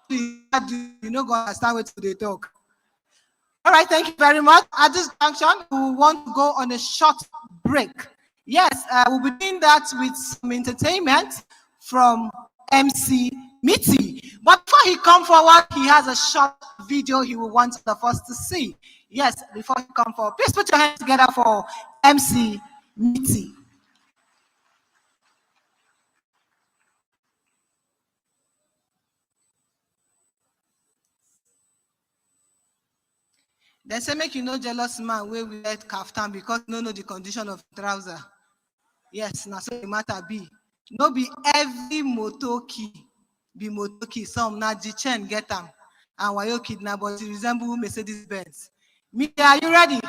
you know, go understand what they talk. All right, thank you very much. At this junction, we want to go on a short break. Yes, we'll be doing that with some entertainment from MC Mitty. But before he comes forward, he has a short video he will want the first to see. Yes, before he comes forward, please put your hands together for MC Mitty. They say make you no jealous man where we let kaftan because no know the condition of trouser. Yes, now so the matter be. No be every motoki be motoki. Some na G-Chen get them. And why you kidnap but you resemble Mercedes Benz. Media, are you ready?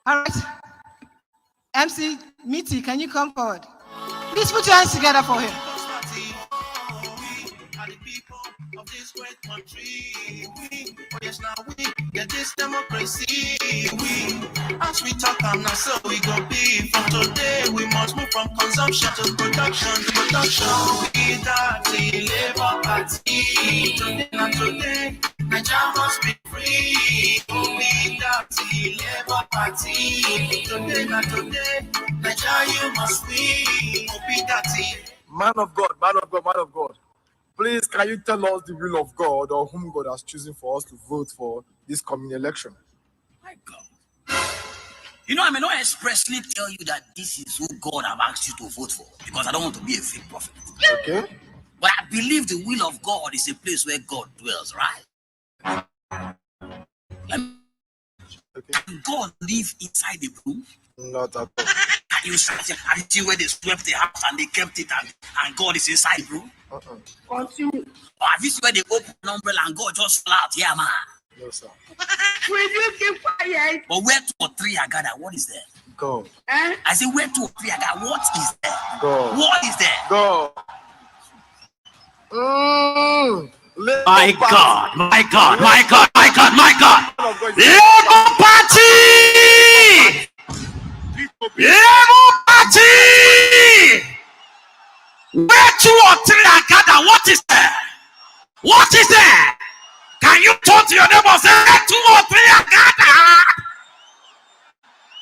All right. MC Mitty, can you come forward? Please put your hands together for him. The people of this great country, yes, now we get this democracy. As we talk now, so we go be. From today, we must move from consumption to production. We Datti Labour Party. Today, Nigeria must be free. We Datti Labour Party. Today, Nigeria must be. We Datti. Man of God. Please, can you tell us the will of God or whom God has chosen for us to vote for this coming election? My God. You know, I may not expressly tell you that this is who God have asked you to vote for, because I don't want to be a fake prophet. Okay. But I believe the will of God is a place where God dwells, right? Okay. Can God live inside the room? Not at all. Have you seen where they swept the house and they kept it and God is inside the room? Continue. Or have you seen where they open an umbrella and God just fell out? Yeah, man. No, sir. Will you keep quiet? But where 2 or 3 are gathered, what is there? God. I say where 2 or 3 are gathered, what is there? God. What is there? God. My God. Labour Party! Labour Party! Where 2 or 3 are gathered, what is there? What is there? Can you turn to your neighbor and say, where 2 or 3 are gathered?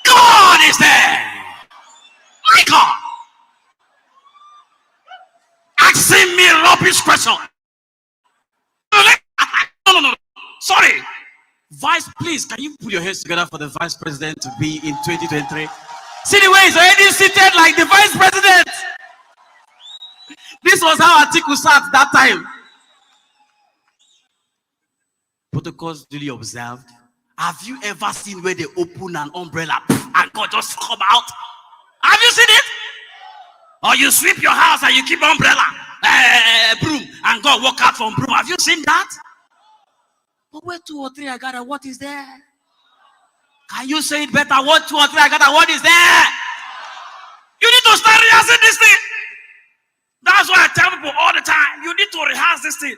God is there. My God. Asking me rubbish question. No. Sorry. Vice, please, can you put your hands together for the vice president to be in 2023? See the way he's already seated like the vice president. This was how Atiku sat that time. Protocols duly observed. Have you ever seen where they open an umbrella and God just come out? Have you seen it? Or you sweep your house and you keep umbrella, broom, and God walk out from broom. Have you seen that? But where 2 or 3 are gathered, what is there? Can you say it better? What 2 or 3 are gathered, what is there? You need to start rehearsing this thing. That's why I tell people all the time, you need to rehearse this thing.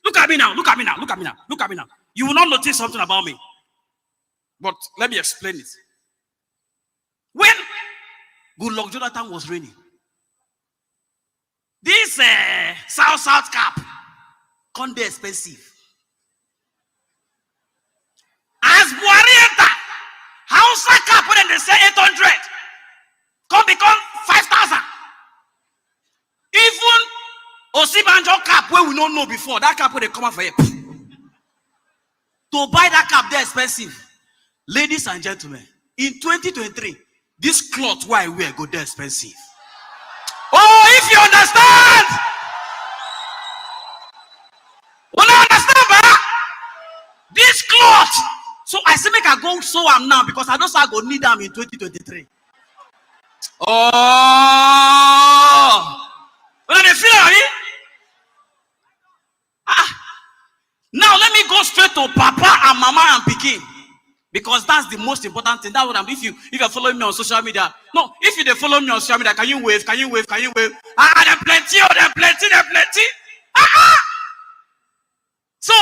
Look at me now. You will not notice something about me. But let me explain it. When Goodluck Jonathan was reigning, this South cap, come dey expensive. As Buhari enter, Hausa cap when they say 800, come become 5,000. Even Osibanjo cap where we don't know before, that cap where they come out for it. To buy that cap, they're expensive. Ladies and gentlemen, in 2023, this cloth why we wear go there expensive. Oh, if you understand, when I understand, man, this cloth. So I say make I go sew am now because I don't say I go need them in 2023. Oh, when they feel it. Now let me go straight to Papa and Mama and Pikin, because that's the most important thing. That's what I'm. If you're following me on social media, no. If you follow me on social media, can you wave? They're plenty. They're plenty. So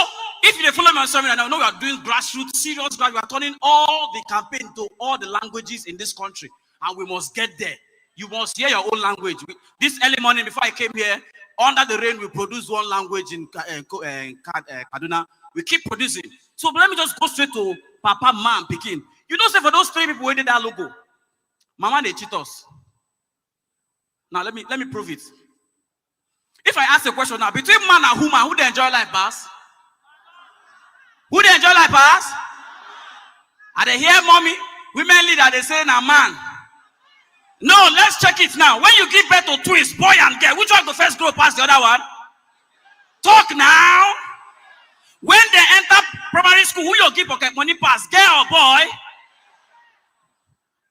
if you follow me on social media, now we are doing grassroots, serious grassroots. We are turning all the campaign to all the languages in this country, and we must get there. You must hear your own language. This early morning before I came here, under the rain, we produce one language in Kaduna. We keep producing. So let me just go straight to Papa, Man, Pekin. You know, say for those 3 people who did that logo, Mama, they cheat us. Now let me prove it. If I ask a question now, between man and woman, who they enjoy life pass? Who they enjoy life pass? Are they hear mommy? Women leader, they say na man. No, let's check it now. When you give birth to twins, boy and girl, which one go first grow past the other one? Talk now. When they enter primary school, who you give pocket money pass, girl or boy?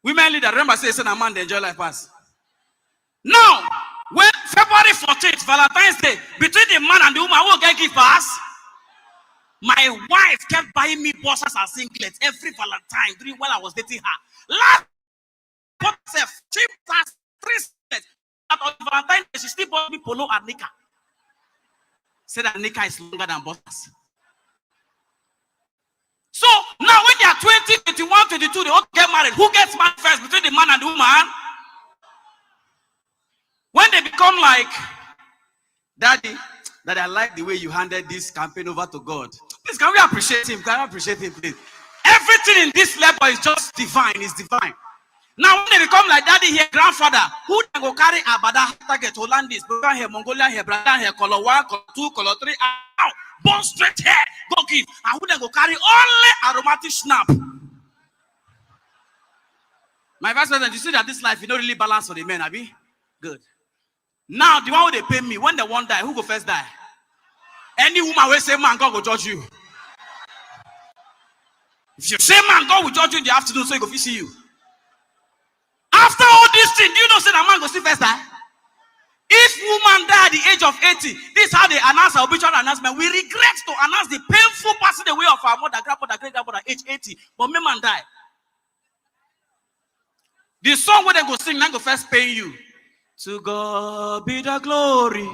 Women leader, remember say na man they enjoy life pass. Now, when February 14th, Valentine's Day, between the man and the woman, who will get gift pass? My wife kept buying me boxers and singlets every Valentine during while I was dating her. Last she has 3 sets. On Valentine's Day, she still bought me polo and nika. Said that nika is longer than boxers. So now when they are 20, 21, 22, they all get married. Who gets married first between the man and the woman? When they become like, Daddy, I like the way you handed this campaign over to God. Please, can we appreciate him? Can we appreciate him, please? Everything in this level is just divine. It's divine. Now, when they become like Daddy here, grandfather, who they go carry Abada, target Hollandis, Bulgaria here, Mongolia here, Brother here, color 1, color 2, color 3, out, born straight here, go give. And who they go carry only aromatic snap. My vice president, you see that this life, you don't really balance for the men, Abi? Good. Now, the one who they pay me, when they won't die, who go first die? Any woman will say, man, God will judge you. If you say, man, God will judge you in the afternoon, so he go see you. After all these things, do you know say that man go see first die? If woman die at the age of 80, this is how they announce our obituary announcement. We regret to announce the painful passing away of our mother, grandmother, great-grandmother, age 80. But me man die. The song where they go sing, then go first pay you. To God be the glory.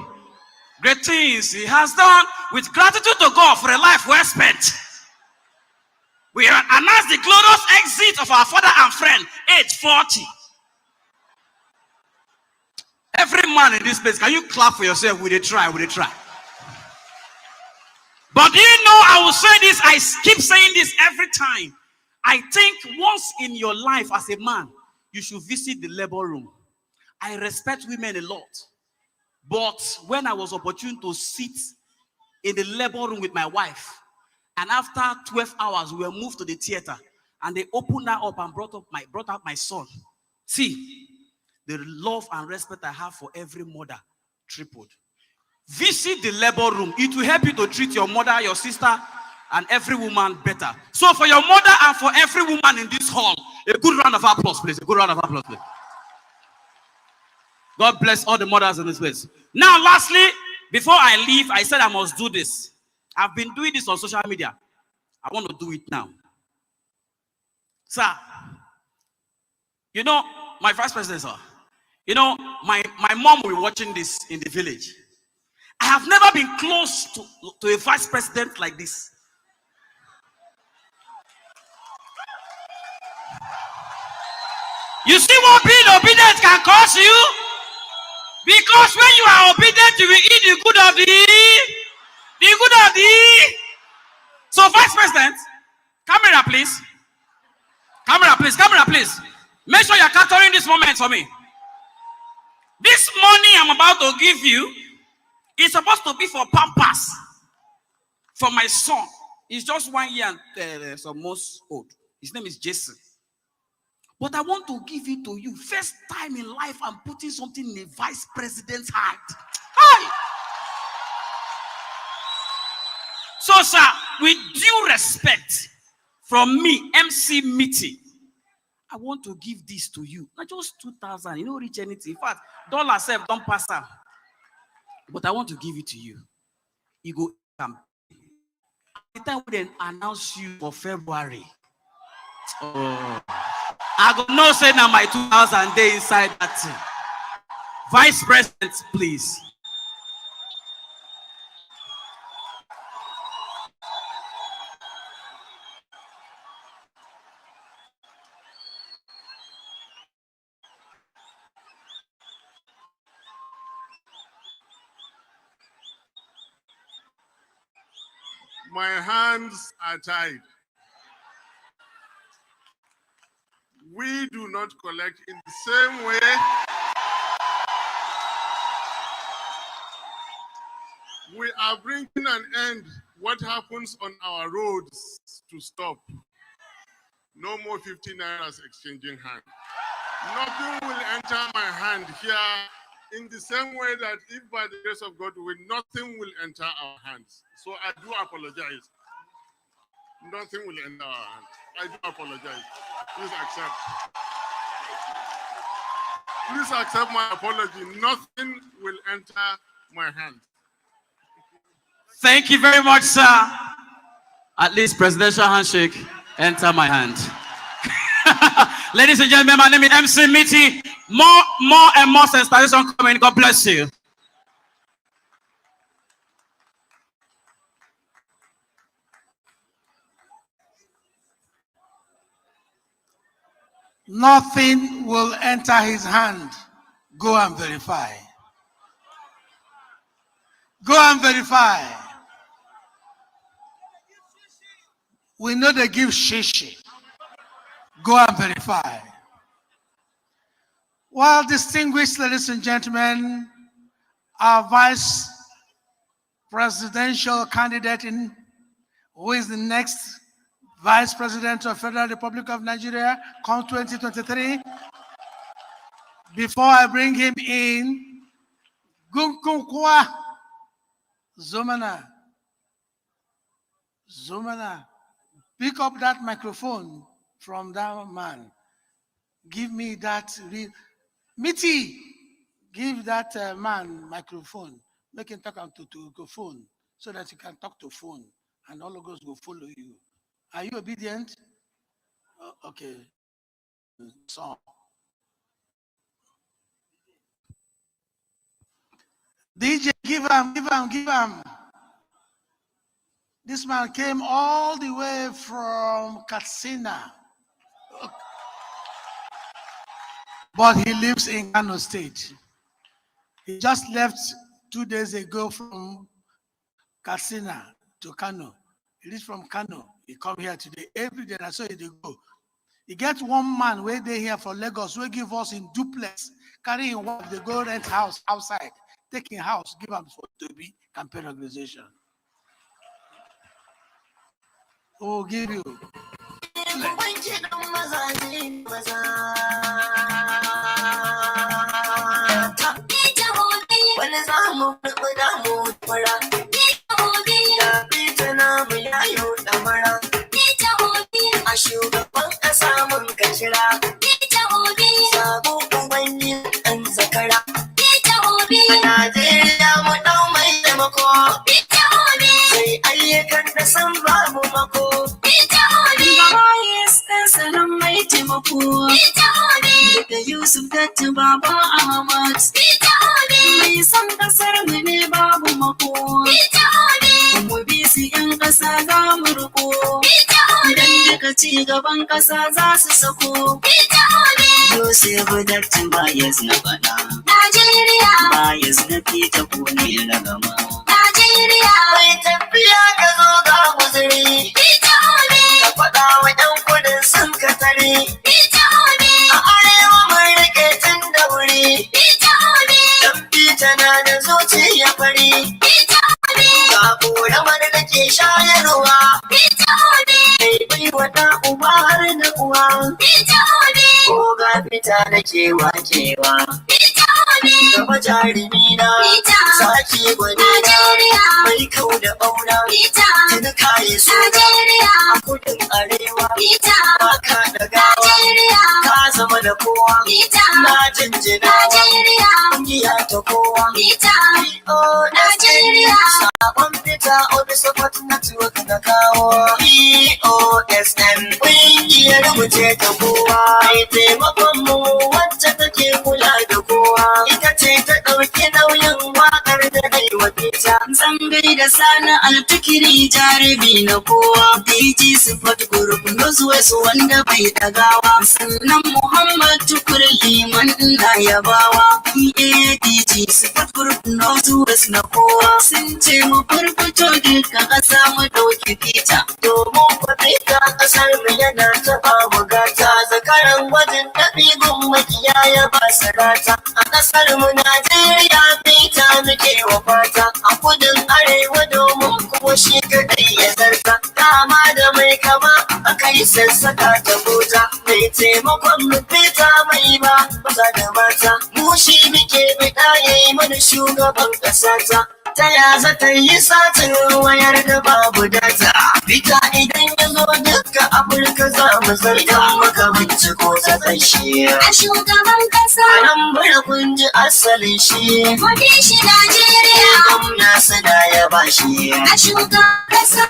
Great things he has done. With gratitude to God for a life well spent. We announce the glorious exit of our father and friend, age 40. Every man in this place, can you clap for yourself? Will they try? Will they try? But do you know, I will say this, I keep saying this every time. I think once in your life as a man, you should visit the labor room. I respect women a lot. But when I was opportune to sit in the labor room with my wife, and after 12 hours, we were moved to the theater, and they opened her up and brought out my son. See, the love and respect I have for every mother tripled. Visit the labor room. It will help you to treat your mother, your sister, and every woman better. So for your mother and for every woman in this hall, a good round of applause, please. A good round of applause, please. God bless all the mothers in this place. Now, lastly, before I leave, I said I must do this. I've been doing this on social media. I want to do it now. Sir, you know, my vice president, sir, you know, my mom will be watching this in the village. I have never been close to a vice president like this. You see what being obedient can cost you? Because when you are obedient, you will eat the good of the. So, Vice President, camera please. Camera please. Make sure you're capturing this moment for me. This money I'm about to give you is supposed to be for Pampers. For my son. He's just 1 year and some months old. His name is Jason. But I want to give it to you. First time in life, I'm putting something in a vice president's hand. Hi! So, sir, with due respect from me, MC Mitty, I want to give this to you. Not just 2,000. You don't reach anything. In fact, dollar self don't pass out. But I want to give it to you. You go come. The time we then announce you for February. Oh. I go no say now my 2,000 day inside that thing. Vice President, please. My hands are tied. We do not collect in the same way. We are bringing an end. What happens on our roads to stop? No more 50 nairas exchanging hands. Nothing will enter my hand here in the same way that if by the grace of God, nothing will enter our hands. So I do apologize. Nothing will enter our hands. I do apologize. Please accept. Please accept my apology. Nothing will enter my hands. Thank you very much, sir. At least presidential handshake, enter my hand. Ladies and gentlemen, my name is MC Mitty. More and more sensation coming. God bless you. Nothing will enter his hand. Go and verify. Go and verify. We know they give shishi. Go and verify. Well, distinguished ladies and gentlemen, our vice presidential candidate who is the next Vice President of Federal Republic of Nigeria, come 2023. Before I bring him in, Gunkunkwa Zomana, pick up that microphone from that man. Give me that. Mitty, give that man microphone. Make him talk to phone so that he can talk to phone and all of us will follow you. Are you obedient? Okay. So, DJ, give him. This man came all the way from Katsina, but he lives in Kano State. He just left 2 days ago from Katsina to Kano. He is from Kano. He come here today. Every day, that's where he go. He get one man where they here for Lagos, we give us in duplex, carry him work, they go rent house outside, taking house, give him for to be campaign organization. Oh, give you. Shugaban ƙasa mun ka kira. Sabo ubangi ɗan zakara. A Najeriya mu ɗau mai taimako. Sai ayyukan da san babu mako. Bayes ɗan salon mai taimako. Daga Yusuf Datti Baba-Ahmed. Mai san ƙasar mu ne babu mako. Mu bi su 'yan ƙasa za mu riko. Idan daga ci gaban ƙasa za su sako. Yusuf Datti Bayes na faɗa. Najeriya. Bayes na fita ko ne na gama. Najeriya. Mai tafiya ka zo ga guzuri. Ka faɗa wa 'yan kudin sun ka tare. A arewa mai rike tun da wuri. Dan fita na da zuciya fari. Ga ƙoramar da ke shayarwa. Bai wata uba har da uwa. Ko ga fita da kewa. Gaba jarumi na. Saki gwani na. Mai kau da ɓauna. Tuni kayi suna. A kudin arewa. Baka da gawa. Ka zama da kowa. Na jinjinawa. Kungiya ta kowa. Najeriya. Sabon fita Obisoft Network na kawo. POSN ƙungiyar mu ce ta kowa. Mai taimakon mu wacce take kula da kowa. Ita ce ta ɗauki nauyin waƙar da dai wa fita. Zangai da Sani Alfikiri jarumi na kowa. DG Sport Group Northwest wanda bai ɗagawa. Sannan Muhammad Tukur Liman na yabawa. DG Sport Group Northwest na kowa. Sun ce mu furfuto duka ƙasa mu ɗauki fifita domin kwafita kasar mu yana taba bugata zakaran gwajin dafi makiya ya ba sarata a kasar mu Najeriya fita muke wa fata a kudin arewa domin kuma shi kadai ya zarta dama da mai kama aka yi sassaka ta bota mai taimakon mu fita mai ba maza da mata mu shi muke bida yayi mana shugaban kasata ta ya zata yi satin wayar da babu data fita idan ya zo duka Afirka za mu zarta maka binciko ta ƙarshe a shugaban kasa nan bara kun ji asalin shi kudi shi Najeriya gwamna sada ya bashi a shugaban kasa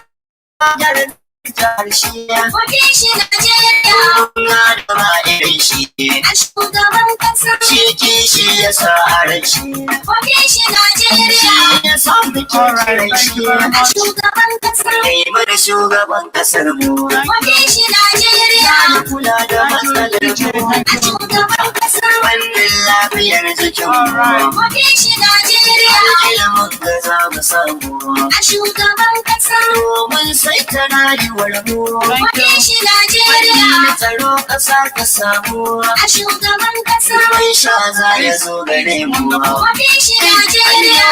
jihar shi kudi shi Najeriya gwamna da ba irin shi a shugaban kasa shi ya sa a ran shi kudi shi Najeriya shi ya sa bikin ran shi a shugaban kasa kai mana shugaban kasar mu kudi shi Najeriya ya kula da matsalar mu a shugaban kasa wannan lafiyar jikin mu kudi shi Najeriya ilimin da za mu samu a shugaban kasa domin sai ta rayuwar mu kudi shi Najeriya tsaro kasa ta samu a shugaban kasa mai sha za ya zo gare mu kudi shi Najeriya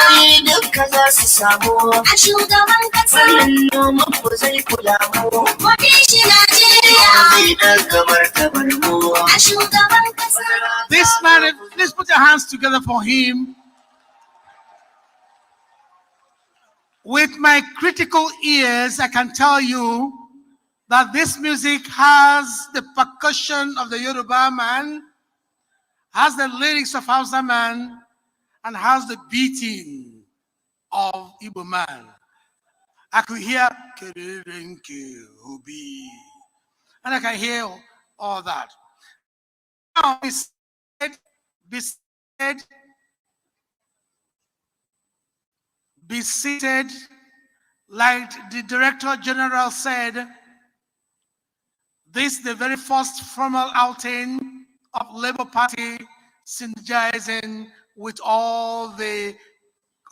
duka za su samu a shugaban kasa wannan noman mu zai kula mu kudi shi Najeriya zai daga martabar mu a shugaban kasa. This man, please put your hands together for him. With my critical ears, I can tell you that this music has the percussion of the Yoruba man, has the lyrics of Hausa man, and has the beating of Igbo man. I could hear Kererenke Obi, and I can hear all that. Now, be seated, like the Director General said. This is the very first formal outing of Labour Party synergizing with all the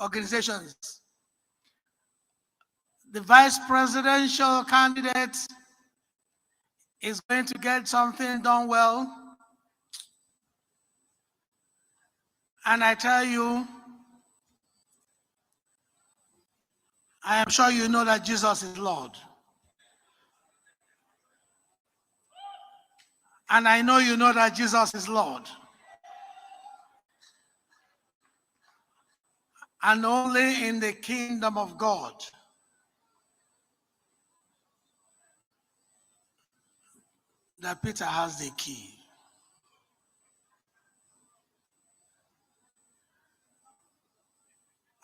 organizations. The vice presidential candidate is going to get something done well. And I tell you, I am sure you know that Jesus is Lord. And I know you know that Jesus is Lord. And only in the kingdom of God that Peter has the key.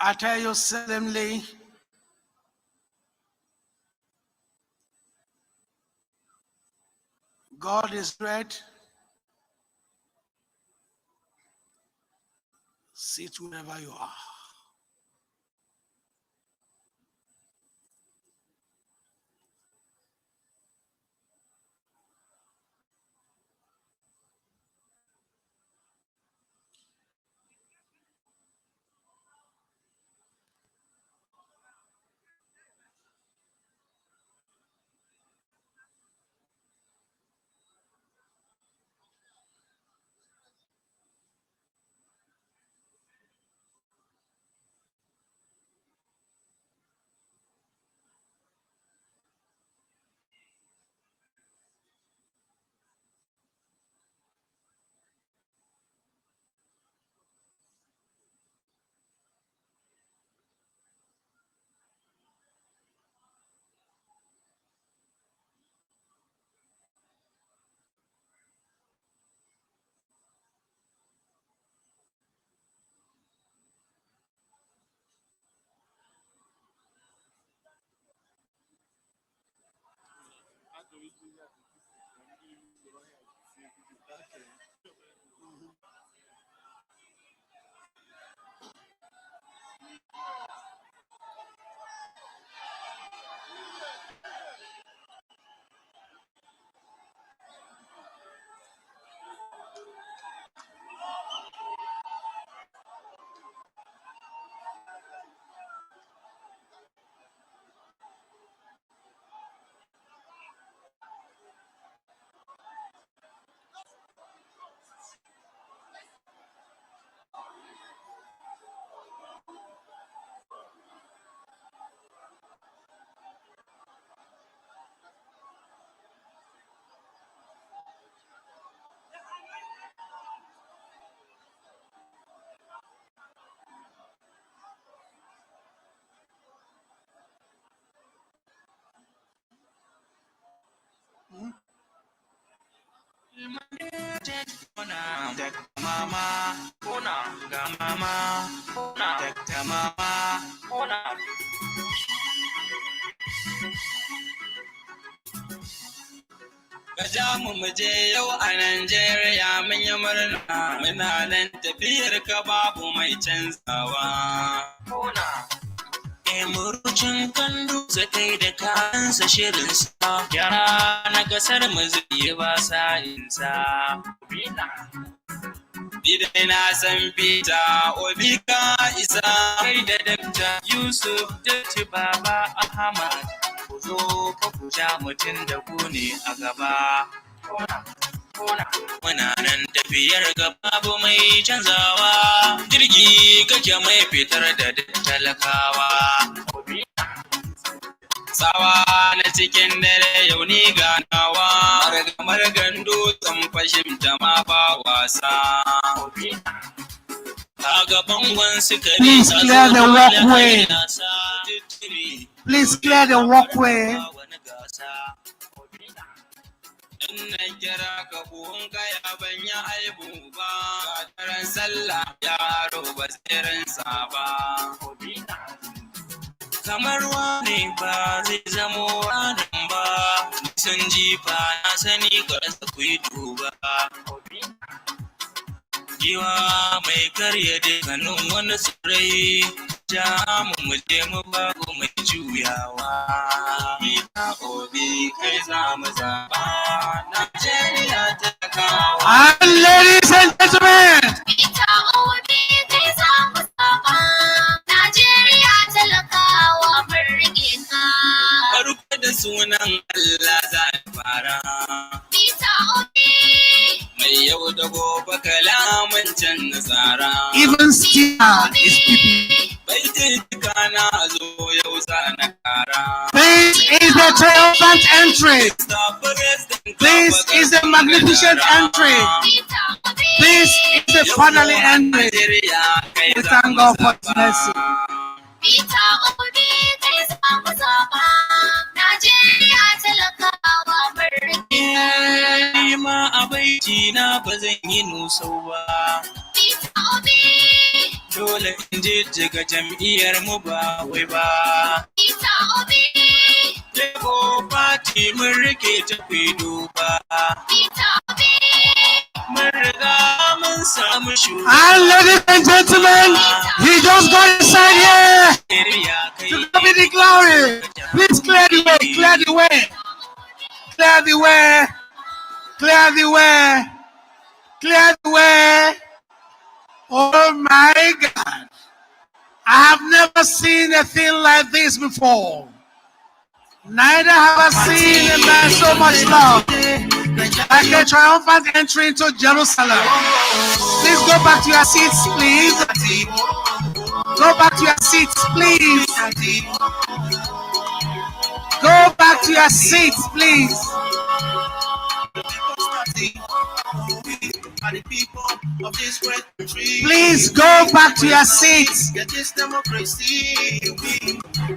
I tell you solemnly, God is great. Sit wherever you are. Mama, Una, Mama, Una, Mama, Una. Kaja mu je yau a Najeriya mun yi murna muna nan tafiyar ka babu mai canzawa. Murucin kandu kai da kansa shirin sa gyara na kasar mu zai ba sa insa. Idai na san Peter Obi ka isa kai da Dr. Yusuf Datti Baba-Ahmed ku zo ka kuja mutum da ku ne a gaba. Muna nan tafiyar gaba babu mai canzawa jirgi kake mai fitar da talakawa. Sawa na cikin dare yau ni ganawa margan dutsen fashimta ma ba wasa. Please clear the walkway. Please clear the walkway. Na kira ka buhun kaya ban yi aibu ba, daren sallah yaro ba tsirinsa ba. Kamar wani ba zai zamo ranin ba, sun jifa na sani karsa ku yi duba. Giwa mai karya dukkanin wani tsirai, ja mu je mu babu mai juyawa. Ita Obi kai za mu zaba, Najeriya ta kawo. And ladies and gentlemen, Ita Obi kai za mu zaba, Najeriya talakawa mun rike ka. Farko da sunan Allah za a fara. Ita Obi. Mai yau da gobe kalaman can nasara. even still is people. Baitin kana zo yau za na kara. This is the triumphant entry. This is the magnificent entry. Ita Obi. This is the finally entry. We thank God for His mercy. Ita Obi kai za mu zaba, Najeriya talakawa mun rike ka. Ni ma a baiti na ba zan yi nusau ba. Ita Obi. Dole in jijjiga jam'iyyar mu ba wai ba. Ita Obi. Lebo Party mun rike ta duba. Ita Obi. Mun riga mun samu shugaba. And ladies and gentlemen, He just got inside here to give me the glory. Please clear the way, clear the way, clear the way, clear the way, clear the way. Oh my God. I have never seen a thing like this before. Neither have I seen a man so much love. Like a triumphant entry into Jerusalem. Please go back to your seats, please. Go back to your seats, please. Go back to your seats, please. Please go back to your seats. Get this democracy.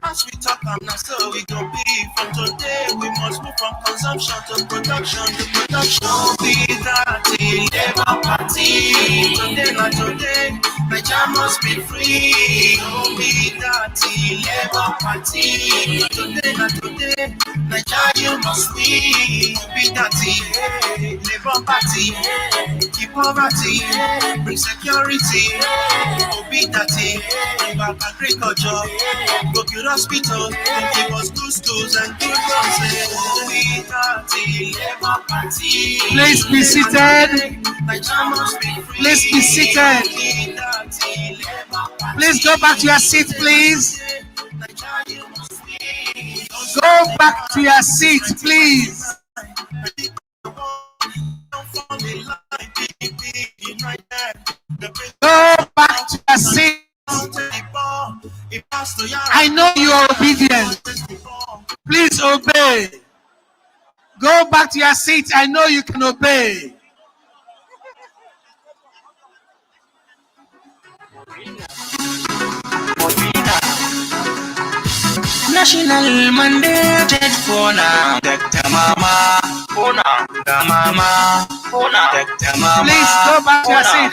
As we talk on now, so we go be. From today, we must move from consumption to production. We Datti, Labour Party. Today, not today, Nigeria must be free. We Datti, Labour Party. Today, not today, Nigeria must be. We Datti, Labour Party. Keep poverty, bring security. We Datti, back agriculture. Go build hospital, give us good schools and good roads. We Datti, Labour Party. Please be seated. Please be seated. Please go back to your seat, please. Go back to your seat, please. Go back to your seat. I know you are obedient. Please obey. Go back to your seat. I know you can obey. National mandated for now. Dr. Mama, Mama. Please go back to your seat.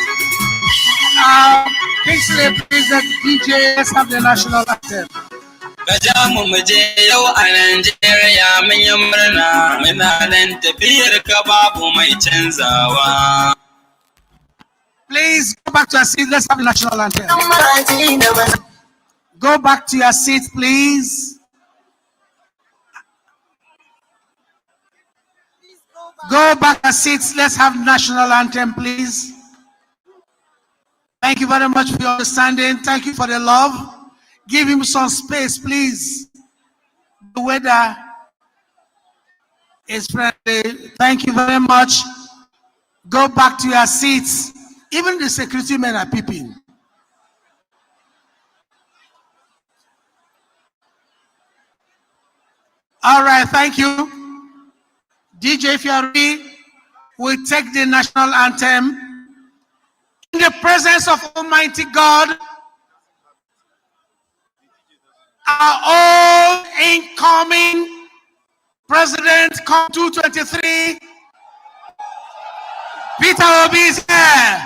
Kingsley, please, the DJ, let's have the national anthem. Gajamu muje yau a Najeriya mun yi murna muna nan tafiyar ka babu mai canzawa. Please go back to your seat. Let's have the national anthem. Go back to your seat, please. Go back to your seats. Let's have the national anthem, please. Thank you very much for your understanding. Thank you for the love. Give him some space, please. The weather is friendly. Thank you very much. Go back to your seats. Even the security men are peeping. All right, thank you. DJ, if you are ready, we take the national anthem. In the presence of Almighty God, our own incoming President, COP 223, Peter Obi is here.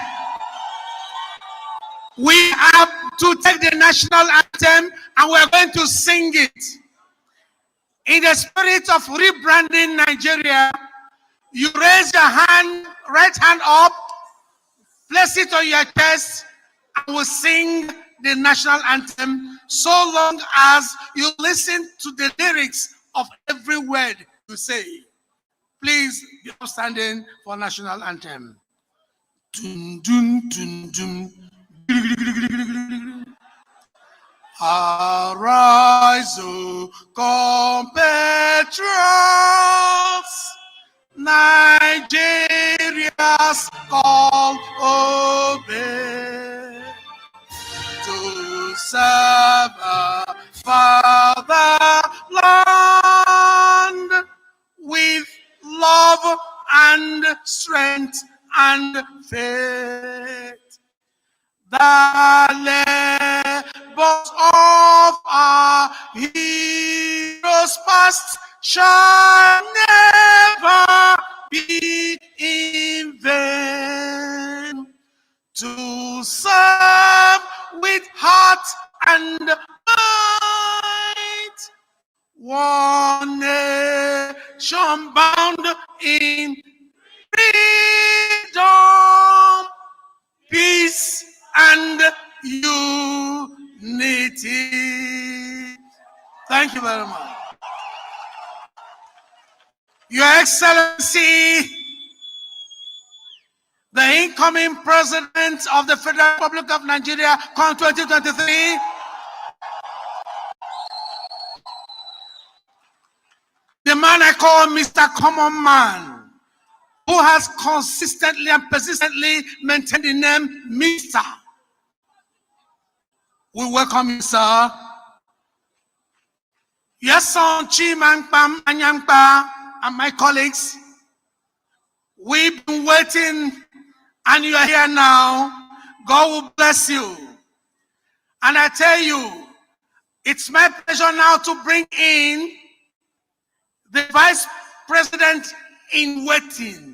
We have to take the national anthem and we're going to sing it. In the spirit of rebranding Nigeria, you raise your hand, right hand up, place it on your chest, and we'll sing the national anthem so long as you listen to the lyrics of every word you say. Please be upstanding for national anthem. Dun, dun, dun, dun. Arise, O compatriots, Nigeria's call obey, to serve our fatherland with love and strength and faith. The labors of our heroes past shall never be in vain. To serve with heart and might, one nation bound in freedom, peace, and unity. Thank you very much. Your Excellency, the incoming President of the Federal Republic of Nigeria, COP 2023, the man I call Mr. Common Man, who has consistently and persistently maintained the name Mr. We welcome you, sir. Yes, son, Chimankpam Anyangpa, and my colleagues, we've been waiting, and you are here now. God will bless you. And I tell you, it's my pleasure now to bring in the Vice President in waiting,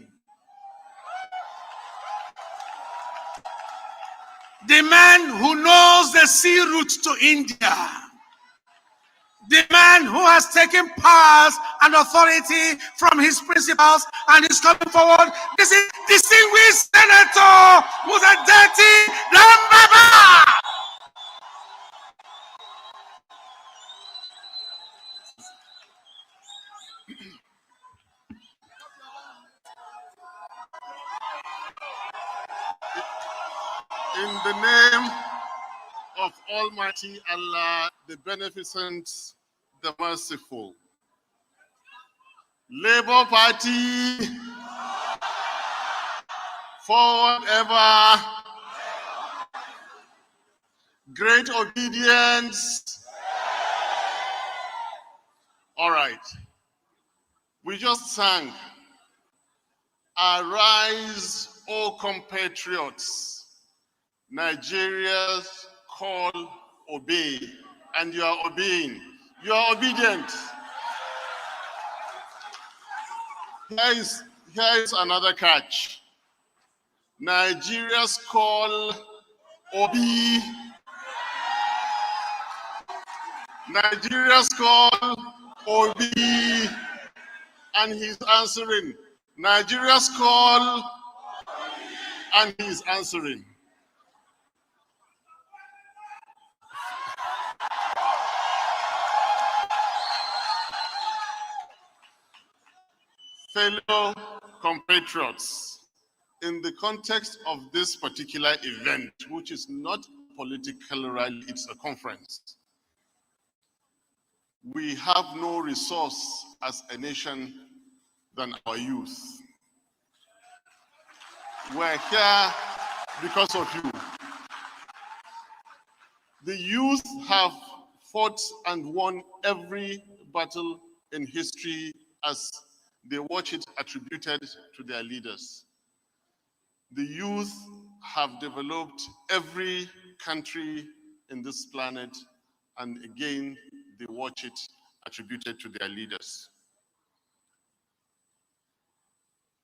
the man who knows the sea route to India, the man who has taken powers and authority from his principals and is coming forward. This is distinguished Senator Datti Baba. In the name of Almighty Allah, the Beneficent, the Merciful. Labour Party, forward ever, great obedience. All right. We just sang, Arise, O compatriots. Nigeria's call, obey, and you are obeying. You are obedient. Here is Here is another catch. Nigeria's call Obi. Nigeria's call Obi. And he's answering. Nigeria's call and he's answering. Fellow compatriots, in the context of this particular event, which is not a political rally, it's a conference, we have no resource as a nation than our youth. We're here because of you. The youth have fought and won every battle in history as they watch it attributed to their leaders. The youth have developed every country in this planet, and again, they watch it attributed to their leaders.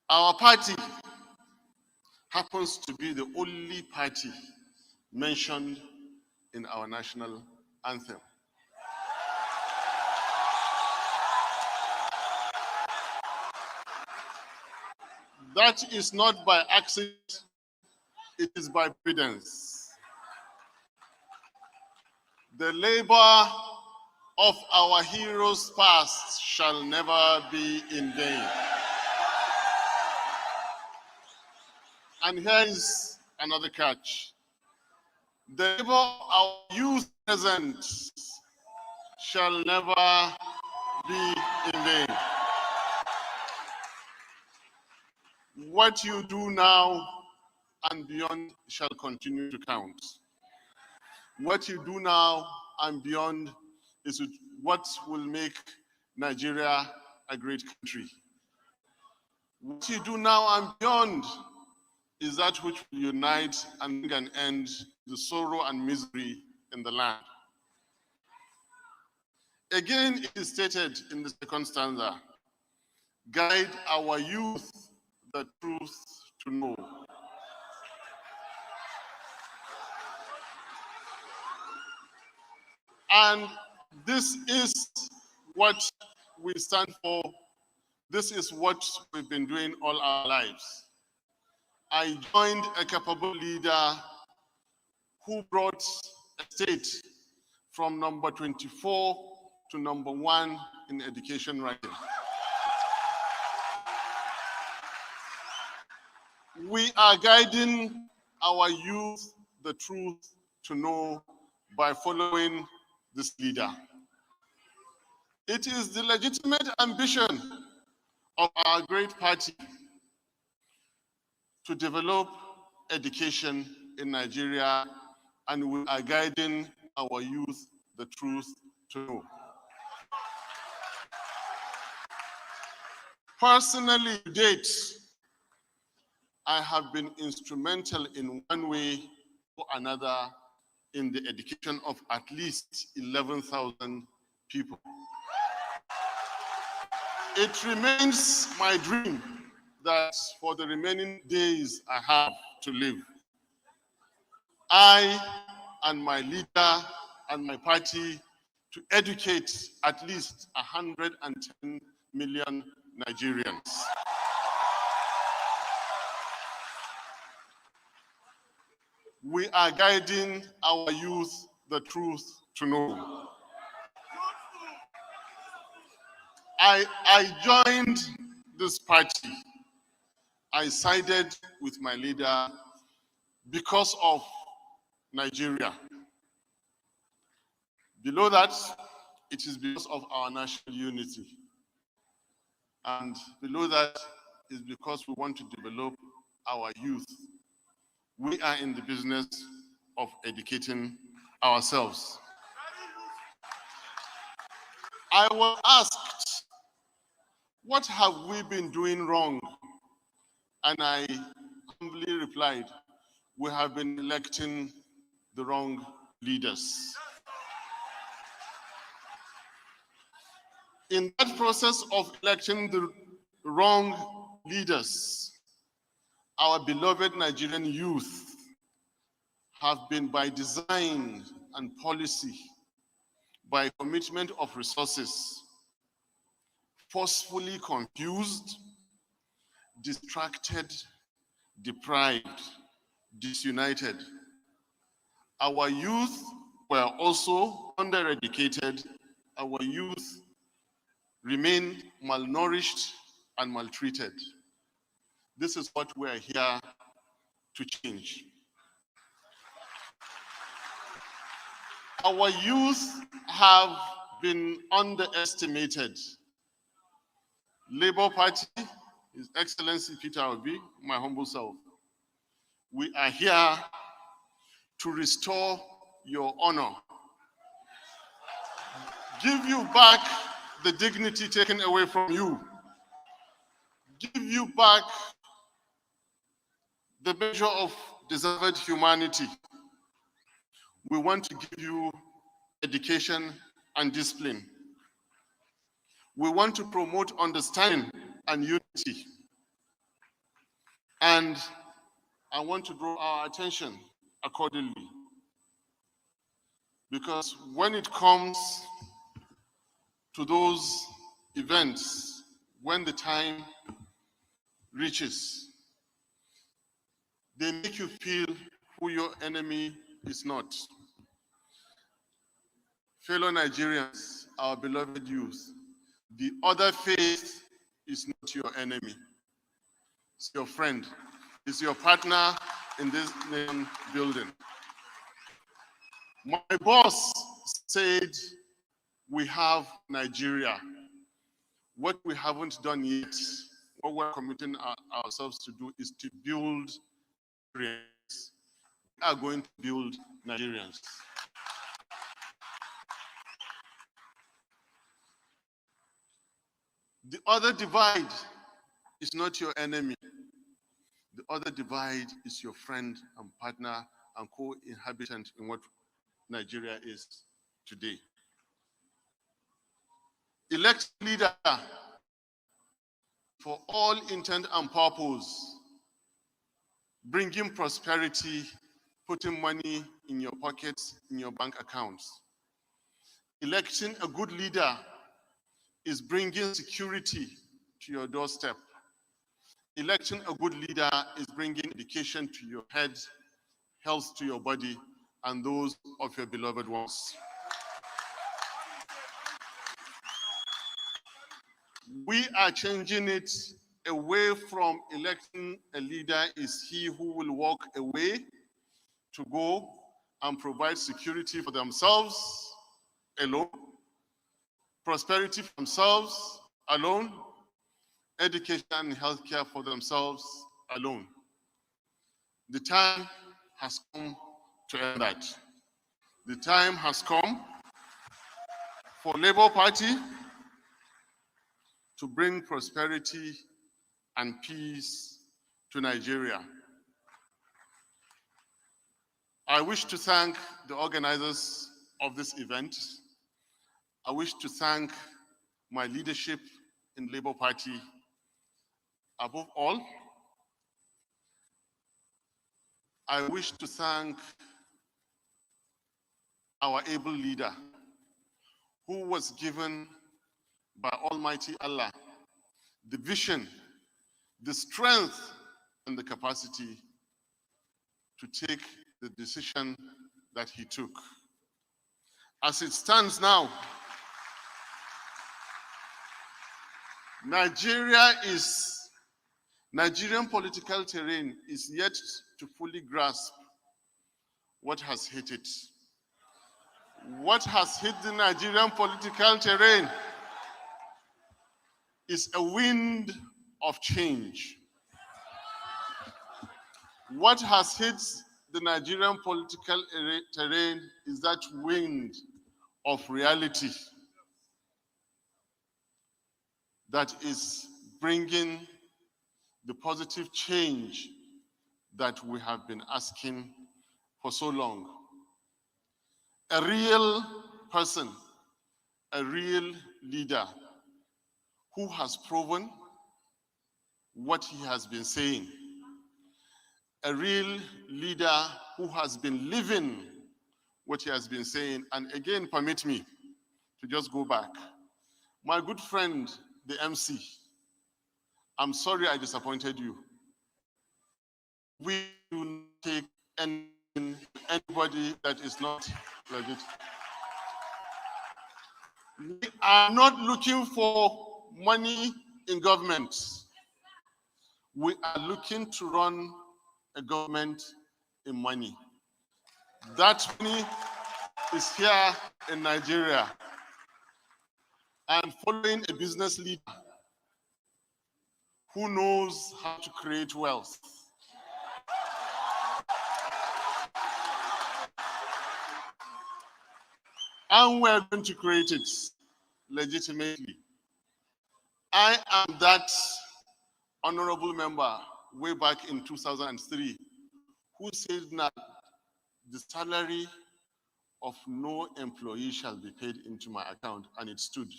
Our party happens to be the only party mentioned in our national anthem. That is not by accident, it is by prudence. The labor of our heroes past shall never be in vain. And here is another catch. The labor of our youth present shall never be in vain. What you do now and beyond shall continue to count. What you do now and beyond is what will make Nigeria a great country. What you do now and beyond is that which will unite and bring an end to the sorrow and misery in the land. Again, it is stated in the second stanza, guide our youth the truth to know. And this is what we stand for. This is what we've been doing all our lives. I joined a capable leader who brought a state from number 24 to number 1 in education ranking. We are guiding our youth the truth to know by following this leader. It is the legitimate ambition of our great party to develop education in Nigeria, and we are guiding our youth the truth to know. Personally, to date, I have been instrumental in one way or another in the education of at least 11,000 people. It remains my dream that for the remaining days I have to live, I and my leader and my party to educate at least 110 million Nigerians. We are guiding our youth the truth to know. I joined this party. I sided with my leader because of Nigeria. Below that, it is because of our national unity. And below that is because we want to develop our youth. We are in the business of educating ourselves. I was asked, what have we been doing wrong? And I humbly replied, we have been electing the wrong leaders. In that process of electing the wrong leaders, our beloved Nigerian youth, have been by design and policy, by commitment of resources, forcefully confused, distracted, deprived, disunited. Our youth were also undereducated. Our youth remained malnourished and maltreated. This is what we're here to change. Our youth have been underestimated. Labour Party, His Excellency Peter Obi, my humble self, we are here to restore your honor, give you back the dignity taken away from you, give you back the measure of deserved humanity. We want to give you education and discipline. We want to promote understanding and unity. And I want to draw our attention accordingly. Because when it comes to those events, when the time reaches, they make you feel who your enemy is not. Fellow Nigerians, our beloved youth, the other faith is not your enemy. It's your friend. It's your partner in this nation building. My boss said we have Nigeria. What we haven't done yet, what we're committing ourselves to do is to build Nigerians. We are going to build Nigerians. The other divide is not your enemy. The other divide is your friend and partner and co-inhabitant in what Nigeria is today. Elect leader for all intent and purpose, bringing prosperity, putting money in your pockets, in your bank accounts. Electing a good leader is bringing security to your doorstep. Electing a good leader is bringing education to your head, health to your body, and those of your beloved ones. We are changing it away from electing a leader is he who will walk away to go and provide security for themselves alone, prosperity for themselves alone, education and healthcare for themselves alone. The time has come to end that. The time has come for Labour Party to bring prosperity and peace to Nigeria. I wish to thank the organizers of this event. I wish to thank my leadership in Labour Party. Above all, I wish to thank our able leader who was given by Almighty Allah the vision, the strength, and the capacity to take the decision that he took. As it stands now, Nigerian political terrain is yet to fully grasp what has hit it. What has hit the Nigerian political terrain is a wind of change. What has hit the Nigerian political terrain is that wind of reality that is bringing the positive change that we have been asking for so long. A real person, a real leader who has proven what he has been saying. A real leader who has been living what he has been saying. And again, permit me to just go back. My good friend, the MC, I'm sorry I disappointed you. We do not take anybody that is not legit. We are not looking for money in government. We are looking to run a government in money. That money is here in Nigeria. And following a business leader who knows how to create wealth. And we're going to create it legitimately. I am that honorable member way back in 2003 who said that the salary of no employee shall be paid into my account, and it stood.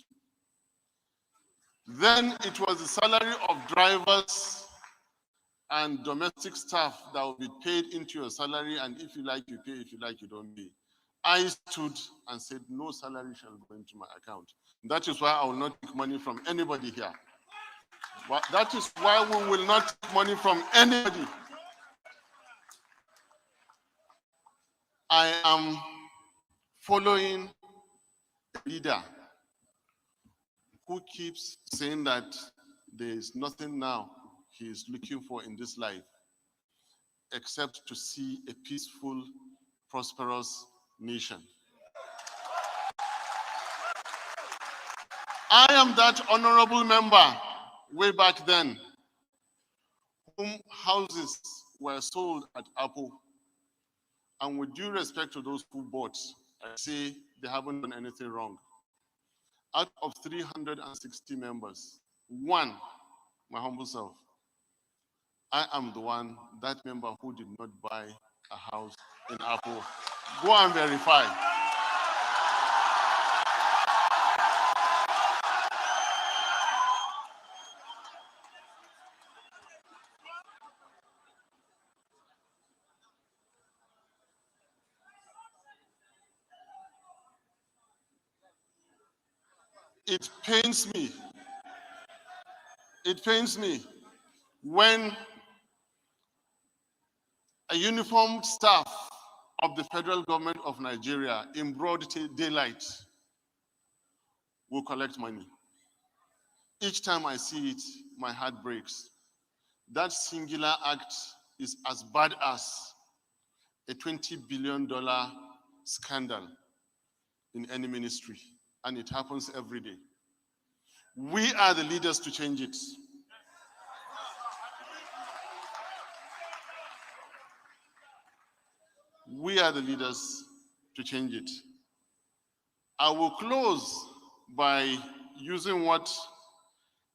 Then it was the salary of drivers and domestic staff that will be paid into your salary, and if you like, you pay, if you like, you don't pay. I stood and said, no salary shall go into my account. That is why I will not take money from anybody here. But that is why we will not take money from anybody. I am following a leader who keeps saying that there is nothing now he is looking for in this life except to see a peaceful, prosperous nation. I am that honorable member way back then whom houses were sold at Apple. And with due respect to those who bought, I say they haven't done anything wrong. Out of 360 members, one, my humble self, I am the one, that member who did not buy a house in Apple. Go and verify. It pains me when a uniformed staff of the federal government of Nigeria in broad daylight will collect money. Each time I see it, my heart breaks. That singular act is as bad as a $20 billion scandal in any ministry, and it happens every day. We are the leaders to change it. We are the leaders to change it. I will close by using what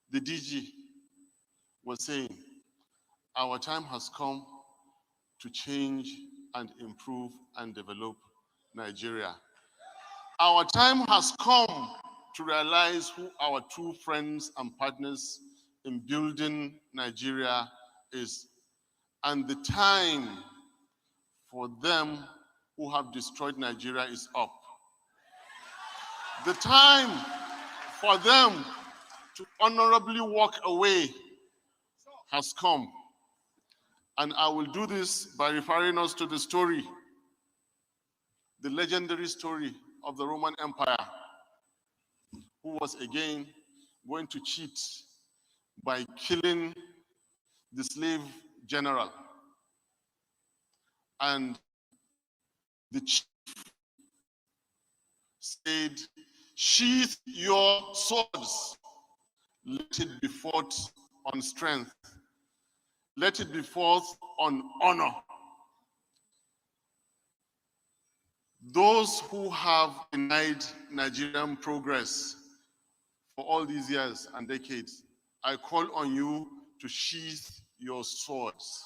the DG was saying. Our time has come to change and improve and develop Nigeria. Our time has come to realize who our true friends and partners in building Nigeria is. And the time for them who have destroyed Nigeria is up. The time for them to honorably walk away has come. And I will do this by referring us to the story, the legendary story of the Roman Empire, who was again going to cheat by killing the slave general. And the chief said, sheath your swords, let it be fought on strength, let it be fought on honor. Those who have denied Nigerian progress for all these years and decades, I call on you to sheath your swords.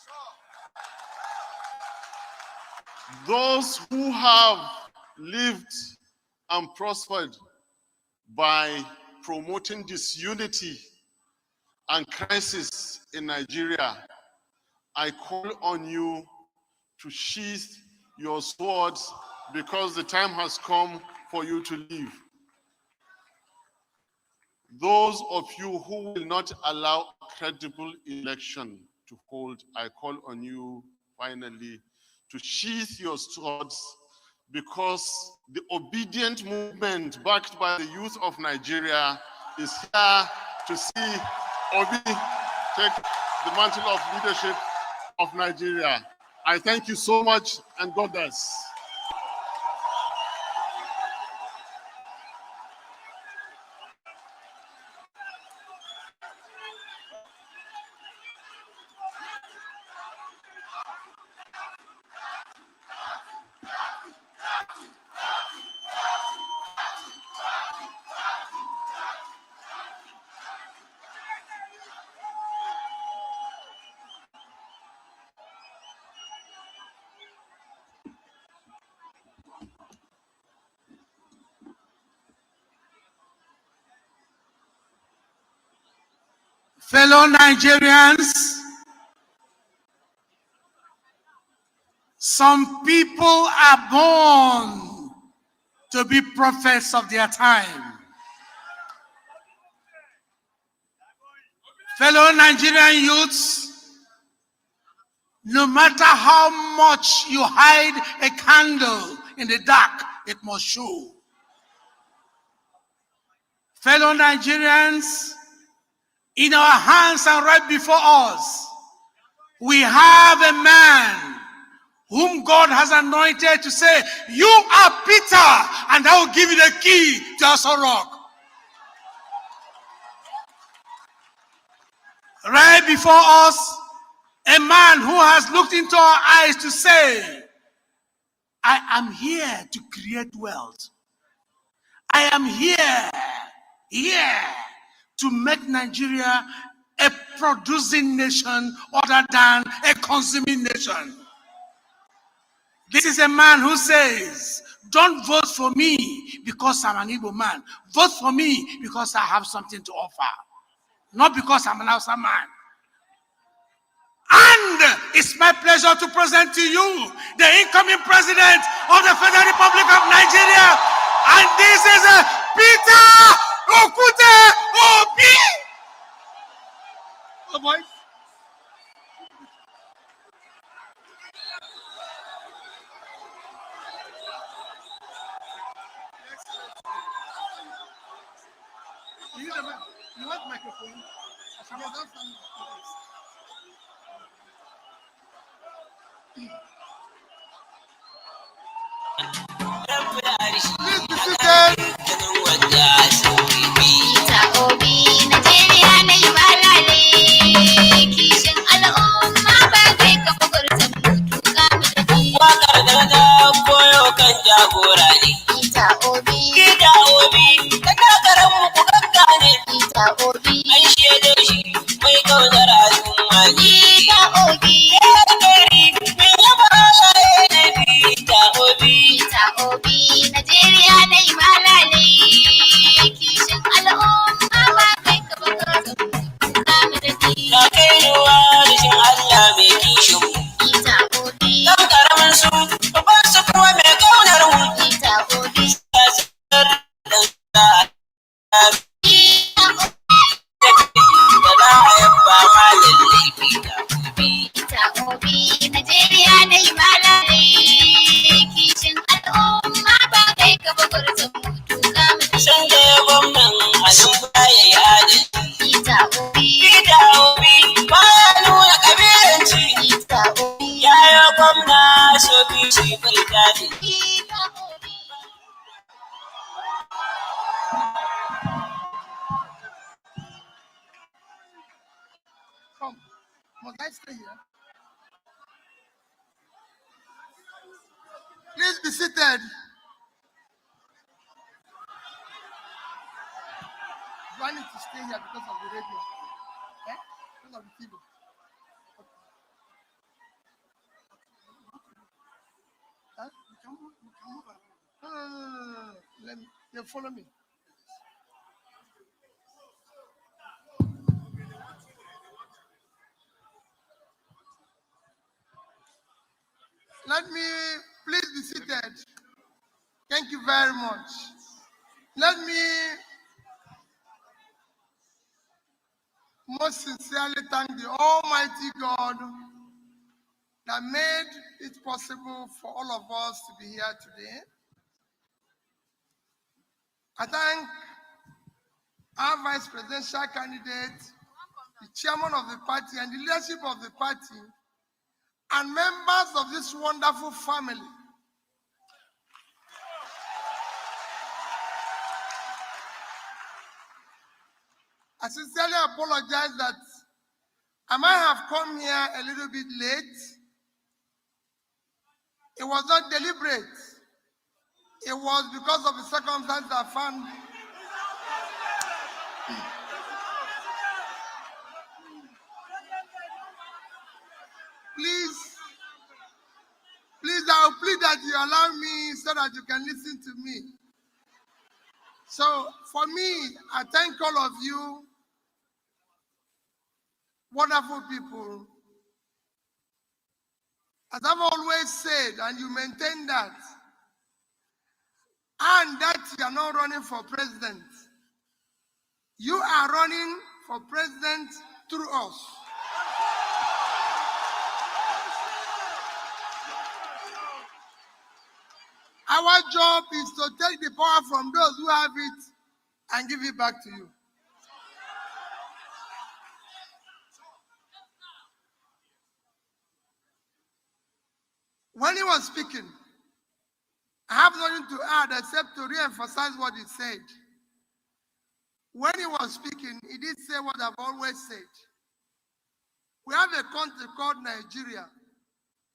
Those who have lived and prospered by promoting disunity and crisis in Nigeria, I call on you to sheath your swords because the time has come for you to leave. Those of you who will not allow a credible election to hold, I call on you finally to sheath your swords because the obedient movement backed by the youth of Nigeria is here to see Obi take the mantle of leadership of Nigeria. I thank you so much, and God bless. Fellow Nigerians, some people are born to be prophets of their time. Fellow Nigerian youths, no matter how much you hide a candle in the dark, it must show. Fellow Nigerians, in our hands and right before us, we have a man whom God has anointed to say, you are Peter, and I will give you the key to Aso Rock. Right before us, a man who has looked into our eyes to say, I am here to create wealth. I am here to make Nigeria a producing nation other than a consuming nation. This is a man who says, don't vote for me because I'm an Igbo man. Vote for me because I have something to offer. Not because I'm an Hausa man. And it's my pleasure to present to you the incoming president of the Federal Republic of Nigeria. And this is Peter Okute Obi. Oh boy. You want microphone? Come, must I stay here? Please be seated. Do I need to stay here because of the radio? Eh? Because of the TV? Huh? You can move around. Let me, you follow me. very much. Let me most sincerely thank the Almighty God that made it possible for all of us to be here today. I thank our vice presidential candidate, the chairman of the party, and the leadership of the party, and members of this wonderful family. I sincerely apologize that I might have come here a little bit late. It was not deliberate. It was because of the circumstances I found. Please, I will plead that you allow me so that you can listen to me. So for me, I thank all of you, wonderful people. As I've always said, and you maintain that, and that you are not running for president. You are running for president through us. Our job is to take the power from those who have it and give it back to you. When he was speaking, I have nothing to add except to re-emphasize what he said. When he was speaking, he did say what I've always said. We have a country called Nigeria,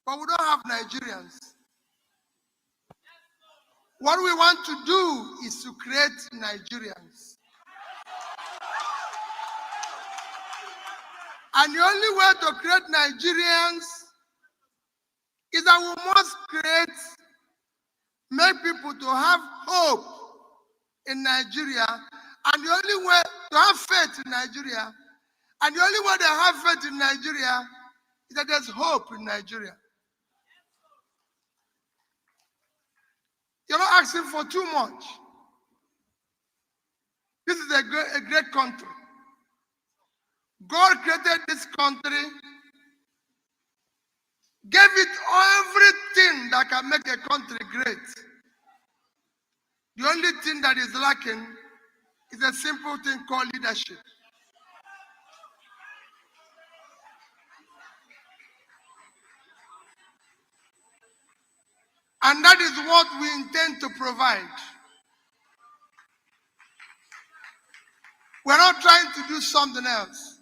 but we don't have Nigerians. What we want to do is to create Nigerians. And the only way to create Nigerians is that we must make people to have hope in Nigeria. And the only way to have faith in Nigeria, and the only way to have faith in Nigeria is that there's hope in Nigeria. You're not asking for too much. This is a great country. God created this country, gave it everything that can make a country great. The only thing that is lacking is a simple thing called leadership. And that is what we intend to provide. We're not trying to do something else.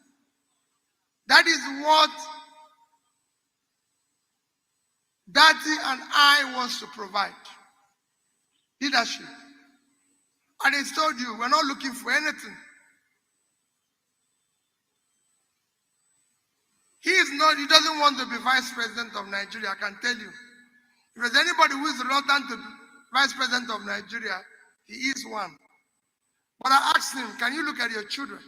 That is what Datti and I want to provide. Leadership. And I told you, we're not looking for anything. He doesn't want to be vice president of Nigeria, I can tell you. If there's anybody who is reluctant to be vice president of Nigeria, he is one. But I asked him, can you look at your children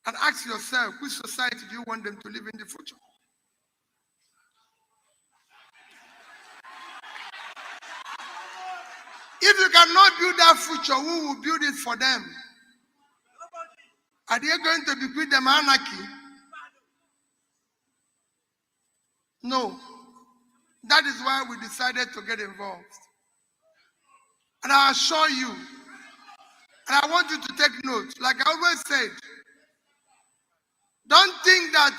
and ask yourself, which society do you want them to live in the future? If you cannot build that future, who will build it for them? Are they going to bequeath them anarchy? No. That is why we decided to get involved. And I assure you, and I want you to take note, like I always said, don't think that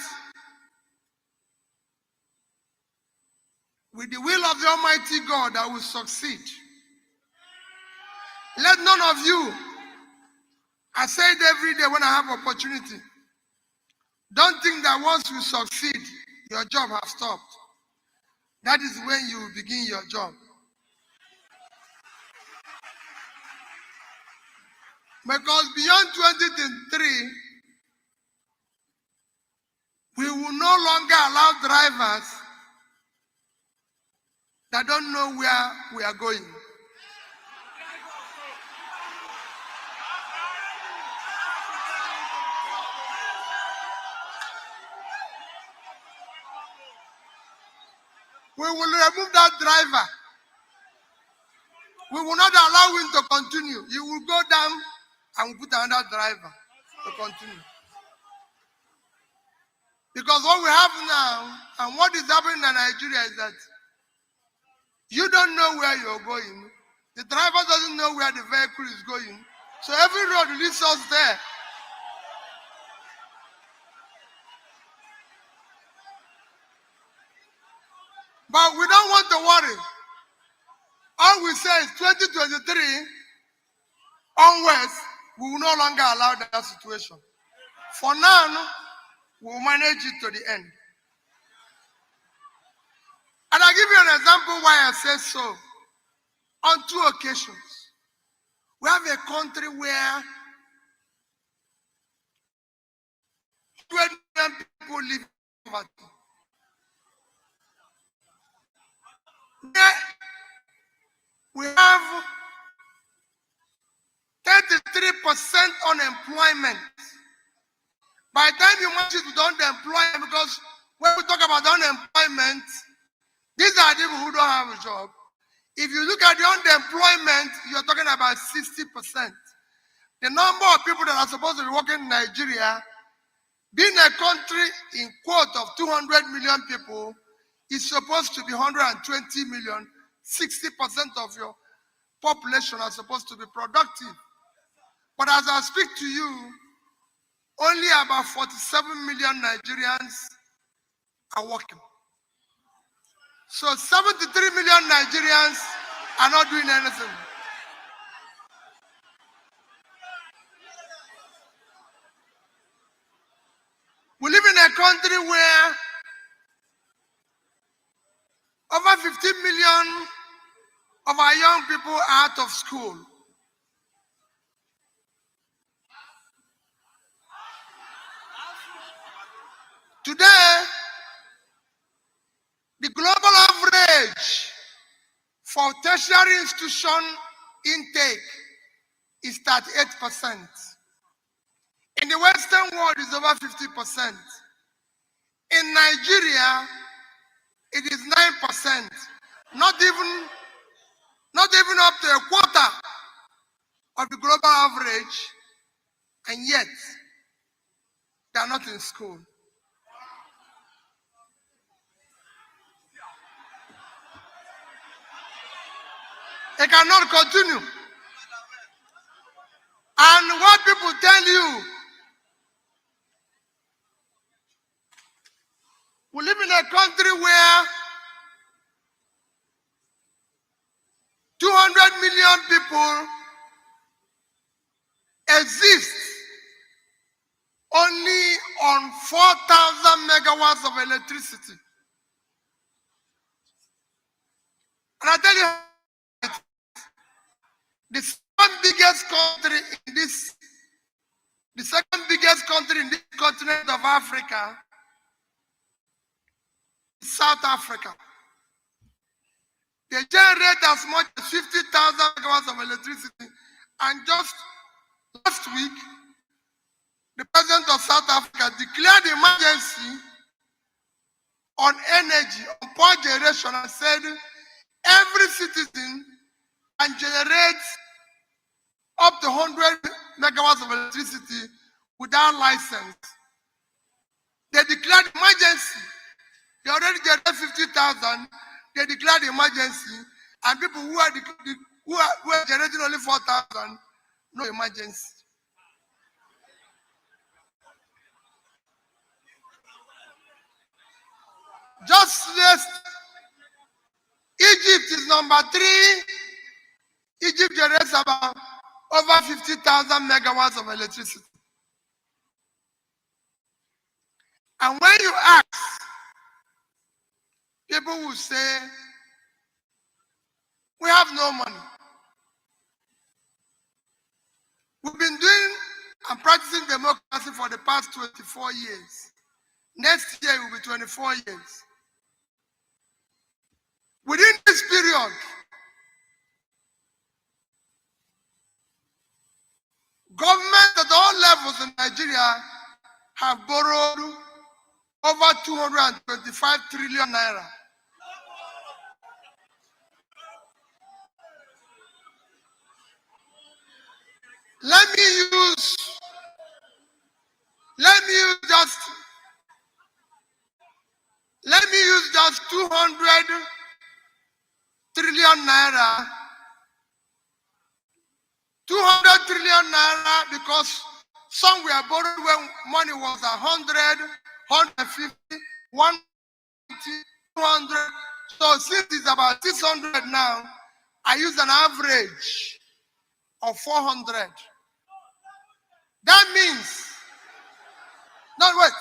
with the will of the Almighty God I will succeed. Let none of you, I say it every day when I have opportunity, don't think that once you succeed, your job has stopped. That is when you begin your job. Because beyond 2023, we will no longer allow drivers that don't know where we are going. We will remove that driver We will not allow him to continue. He will go down and we'll put another driver to continue. Because what we have now and what is happening in Nigeria is that you don't know where you're going. The driver doesn't know where the vehicle is going. So every road leads us there. But we don't want to worry. All we say is 2023 onwards, we will no longer allow that situation. For now, we will manage it to the end. And I'll give you an example why I say so. On 2 occasions, we have a country where 12 million people live in poverty. We have 33% unemployment. By the time you match it with unemployment, because when we talk about unemployment, these are people who don't have a job. If you look at the unemployment, you're talking about 60%. The number of people that are supposed to be working in Nigeria, being a country in quote of 200 million people, is supposed to be 120 million. 60% of your population are supposed to be productive. But as I speak to you, only about 47 million Nigerians are working. So 73 million Nigerians are not doing anything. We live in a country where over 15 million of our young people are out of school. Today, the global average for tertiary institution intake is 38%. In the Western world, it's over 50%. In Nigeria, it is 9%. Not even up to a quarter of the global average, and yet they are not in school. It cannot continue. And what people tell you, we live in a country where 200 million people exist only on 4,000 megawatts of electricity. And I tell you, the second biggest country in this continent of Africa is South Africa. They generate as much as 50,000 megawatts of electricity. And just last week, the president of South Africa declared emergency on energy, on power generation, and said every citizen can generate up to 100 megawatts of electricity without license. They declared emergency. They already generated 50,000. They declared emergency, and people who are generating only 4,000, no emergency. Just list, Egypt is number 3. Egypt generates about over 50,000 megawatts of electricity. And when you ask, people will say, we have no money. We've been doing and practicing democracy for the past 24 years. Next year will be 24 years. Within this period, governments at all levels in Nigeria have borrowed over 225 trillion naira. Let me use just 200 trillion naira. 200 trillion naira, because some were borrowed when money was 100, 150, 180, 200. So since it's about 600 now, I use an average of 400. That means, no, wait.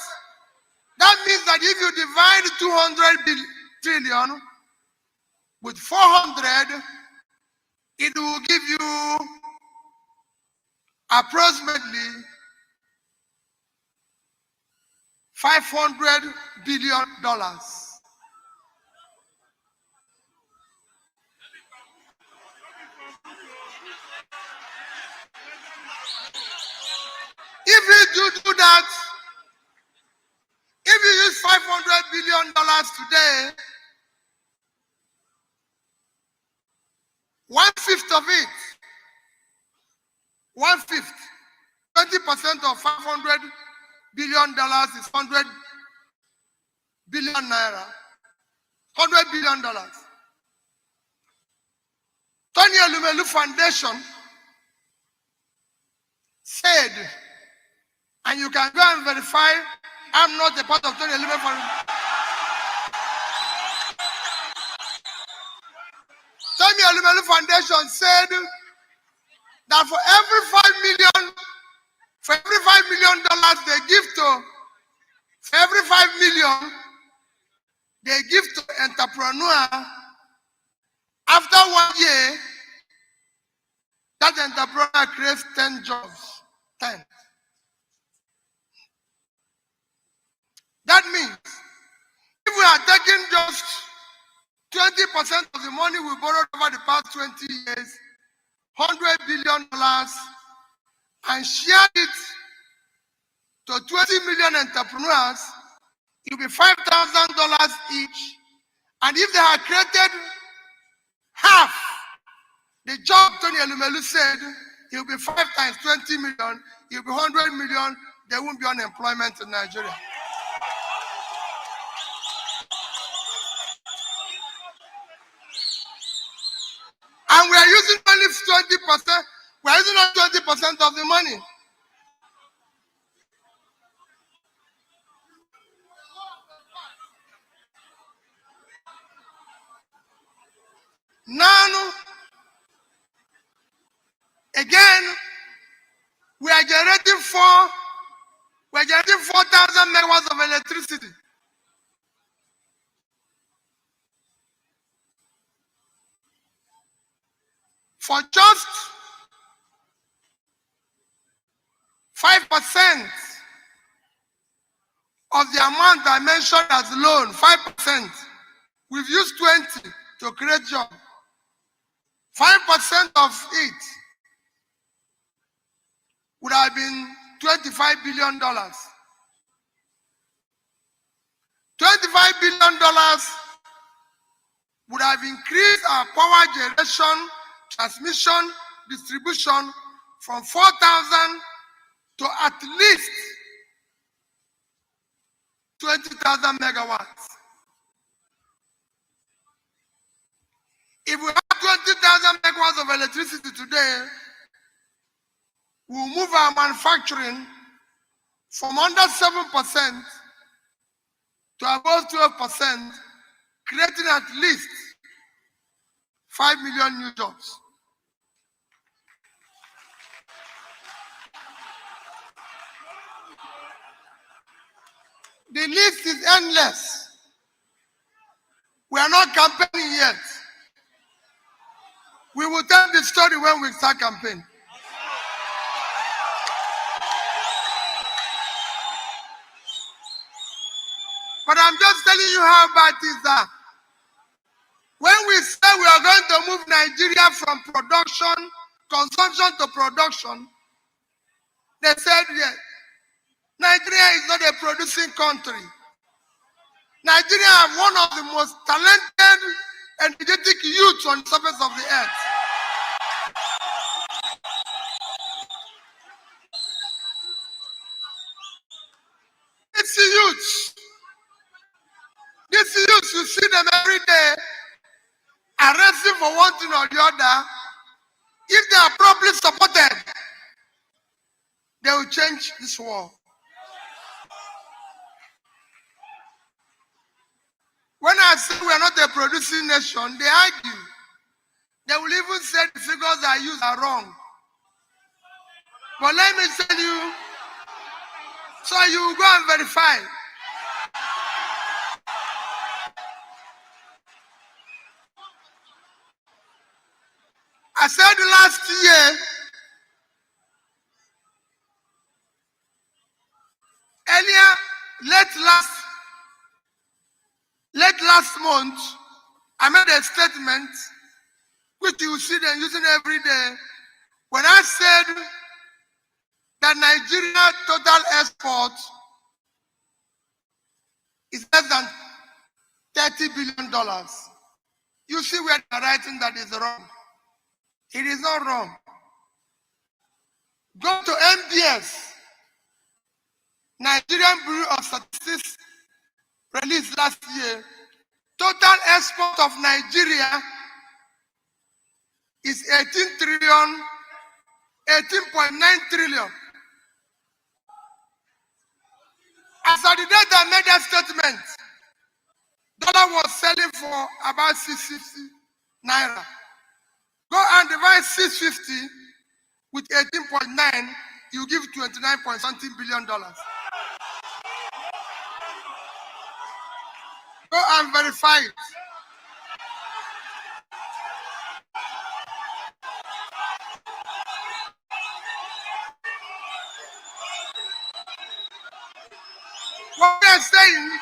That means that if you divide 200 trillion with 400, it will give you approximately $500 billion. If you do that, if you use $500 billion today, 1/5 of it, 1/5, 20% of $500 billion is 100 billion naira. $100 billion. Tony Elumelu Foundation said, and you can go and verify, I'm not a part of Tony Elumelu Foundation. Tony Elumelu Foundation said that for every $5 million they give to, for every 5 million they give to entrepreneur, after 1 year, that entrepreneur creates 10 jobs. 10. That means if we are taking just 20% of the money we borrowed over the past 20 years, $100 billion, and share it to 20 million entrepreneurs, it will be $5,000 each. And if they had created half the job Tony Elumelu said, it will be 5 times 20 million, it will be 100 million, there won't be unemployment in Nigeria. And we are using only 20%, we are using only 20% of the money. Now, again, we are generating 4,000 megawatts of electricity. For just 5% of the amount I mentioned as loan, 5%, we've used 20 to create jobs. 5% of it would have been $25 billion. $25 billion would have increased our power generation, transmission, distribution from 4,000 to at least 20,000 megawatts. If we have 20,000 megawatts of electricity today, we'll move our manufacturing from under 7% to above 12%, creating at least 5 million new jobs. The list is endless. We are not campaigning yet. We will tell the story when we start campaigning. But I'm just telling you how bad it is that when we say we are going to move Nigeria from consumption to production, they said, yes, Nigeria is not a producing country. Nigeria have one of the most talented and energetic youths on the surface of the earth. these youths, you see them every day, arresting for one thing or the other. If they are properly supported, they will change this war. When I say we are not a producing nation, they argue. They will even say the figures I use are wrong. But let me tell you, so you will go and verify. I said last year, late last month, I made a statement, which you see them using every day, when I said that Nigeria total export is less than $30 billion. You see where they're writing that is wrong. It is not wrong. Go to MBS, Nigerian Bureau of Statistics, released last year. Total export of Nigeria is 18.9 trillion. As of the date I made that statement, dollar was selling for about 650 naira. Go and divide 650 with 18.9, you give 29.something billion dollars. Go and verify it. What we are saying,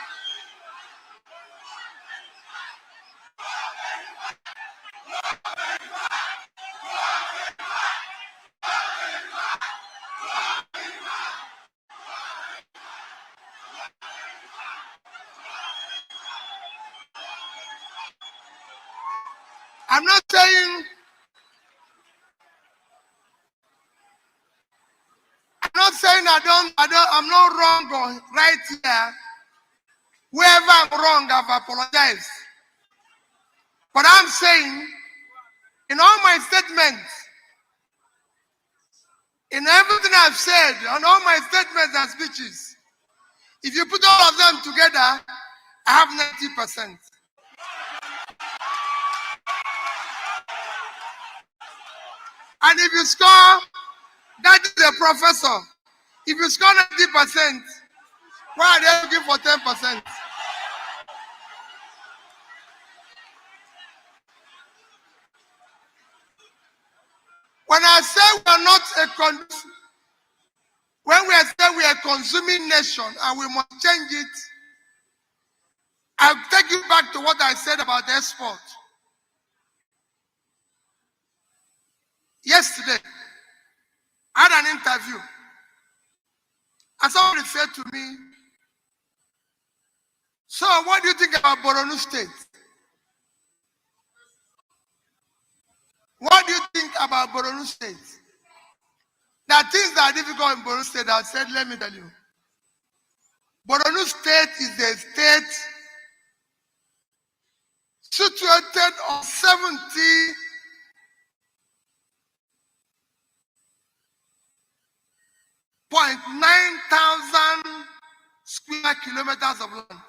I'm not saying I'm not wrong or right here. Wherever I'm wrong, I've apologized. But I'm saying, in all my statements, in everything I've said, on all my statements and speeches, if you put all of them together, I have 90%. And if you score, that is a professor. If you score 90%, why are they looking for 10%? When I say we are not when we say we are a consuming nation and we must change it, I'll take you back to what I said about export. Yesterday, I had an interview, and somebody said to me, "So, what do you think about Borno State? What do you think about Borno State?" There are things that are difficult in Borno State. I said, let me tell you. Borno State is the state situated on 70,900 square kilometers of land.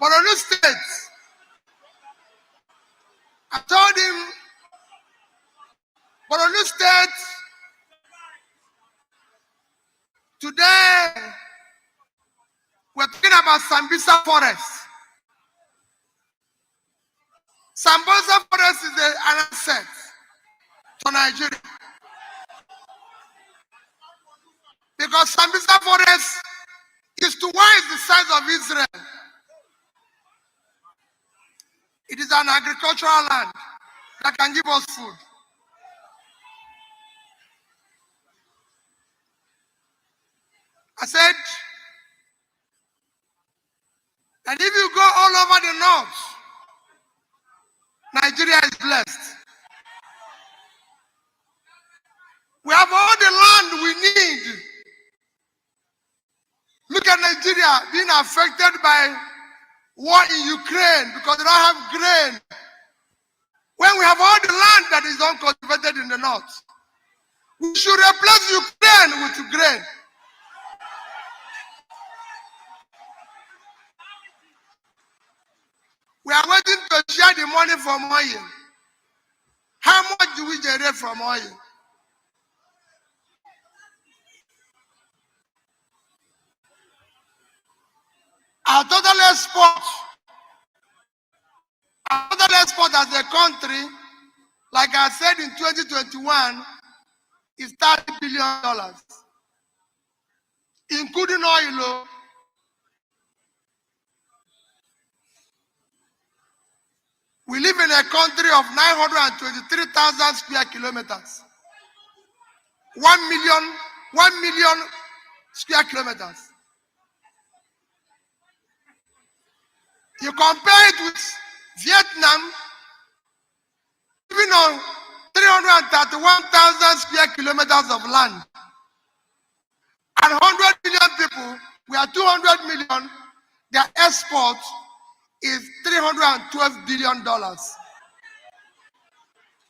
Borno State, I told him, Borno State, today, we're talking about Sambisa Forest. Sambisa Forest is an asset to Nigeria. Because Sambisa Forest is twice the size of Israel. It is an agricultural land that can give us food. I said, and if you go all over the not, Nigeria is blessed. We have all the land we need. Look at Nigeria being affected by war in Ukraine because they don't have grain. When we have all the land that is uncultivated in the north, we should replace Ukraine with grain. We are waiting to share the money from oil. How much do we generate from oil? Our total export as a country, like I said in 2021, is $30 billion, including oil. We live in a country of 923,000 square kilometers. 1 million square kilometers. You compare it with Vietnam, living on 331,000 square kilometers of land. And 100 million people, we are 200 million, their export is $312 billion.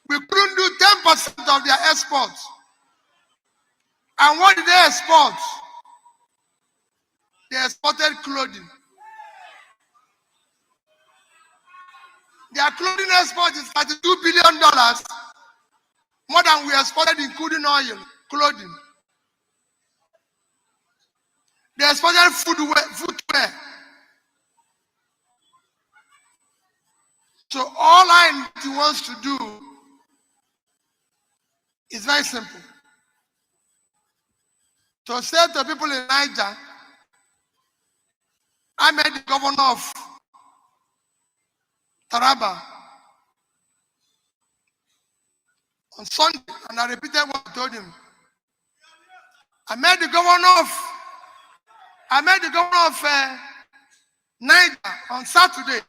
We couldn't do 10% of their exports. And what did they export? They exported clothing. Their clothing export is $32 billion, more than we exported including oil, clothing. They exported footwear. So all INT wants to do is very simple. To say to people in Niger, I met the governor of Taraba on Sunday, and I repeated what I told him. I met the governor of Niger on Saturday,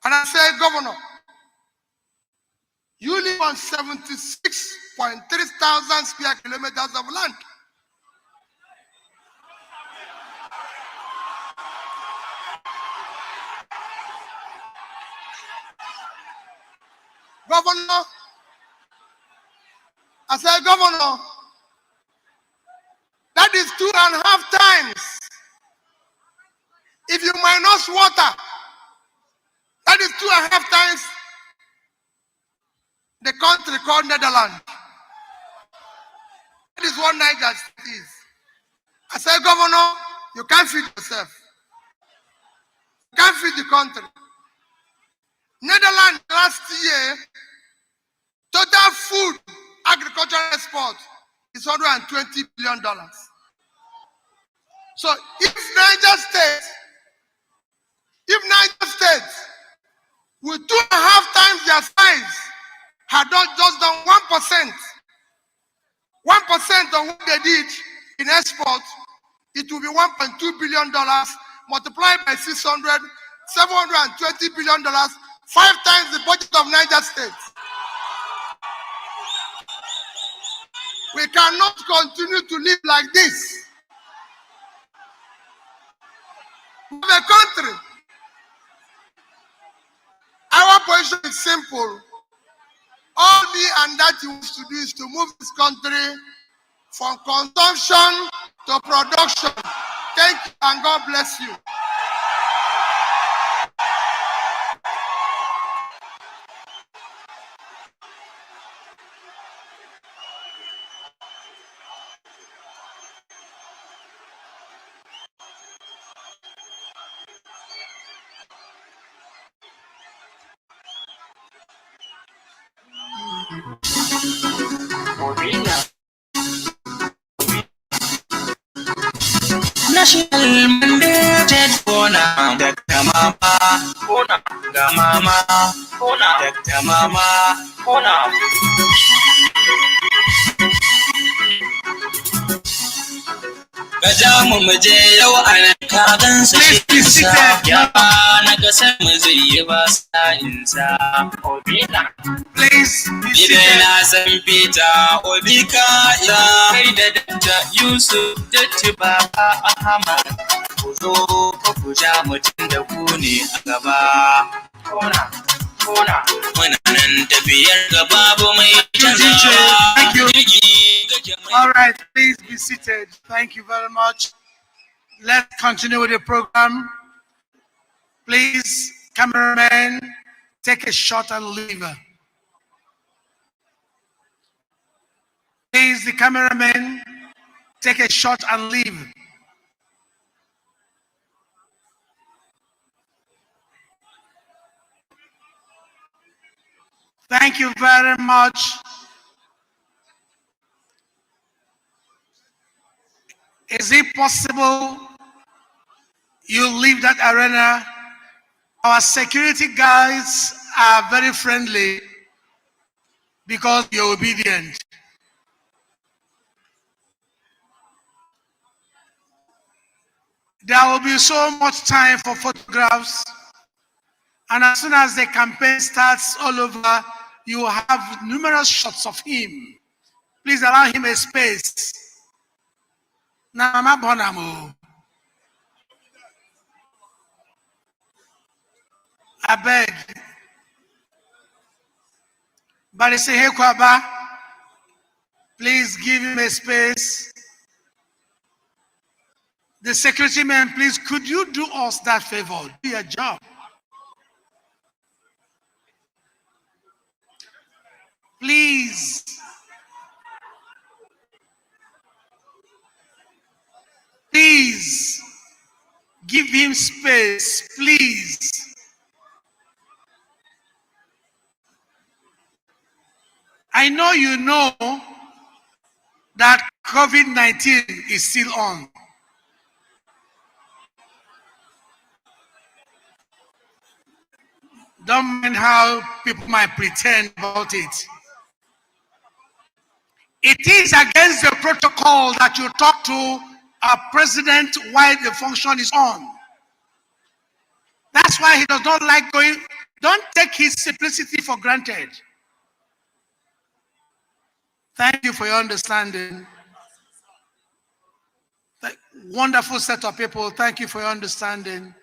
and I said, Governor, you live on 76.3 thousand square kilometers of land. Governor, I said, Governor, that is 2.5 times. If you minus water, that is 2.5 times the country called Netherlands. That is what Niger is. I said, Governor, you can't feed yourself. You can't feed the country. Netherlands last year, total food agricultural export is $120 billion. So if Niger State, with 2.5 times their size, had not just done 1% of what they did in export, it will be $1.2 billion multiplied by 600, $720 billion, 5 times the budget of Niger State. We cannot continue to live like this. We have a country. Our position is simple. All me and Datti wants to do is to move this country from consumption to production. Thank you and God bless you. National mandated Kona, Dr. Mama, Kona, Mama, Kona, Dr. Mama, Kona. Gaja mu je yau a ka gansa Please be shirinsa seated. ya ba na kasar mu zai yi ba sa'insa. Please be Idan seated. na san Peter Obi ka iya kai da Dr. Yusuf Datti Baba-Ahmed ku zo ku ja mutum da ku ne a gaba. Muna nan tafiyar gaba bu mai canzawa. Thank you. All right, please be seated. Thank you very much. Let's continue with the program. Please, cameraman, take a shot and leave. Please, the cameraman, take a shot and leave. Thank you very much. Is it possible you leave that arena? Our security guys are very friendly because you're obedient. There will be so much time for photographs, and as soon as the campaign starts all over, you will have numerous shots of him. Please allow him a space. Nama Bonamo. I beg. Barise Hekwaba, please give him a space. The security man, please, could you do us that favor? Do your job. Please. Please. Give him space, please. I know you know that COVID-19 is still on. Don't mind how people might pretend about it. It is against the protocol that you talk to our president while the function is on. That's why he does not like going. Don't take his simplicity for granted. Thank you for your understanding. Wonderful set of people. Thank you for your understanding.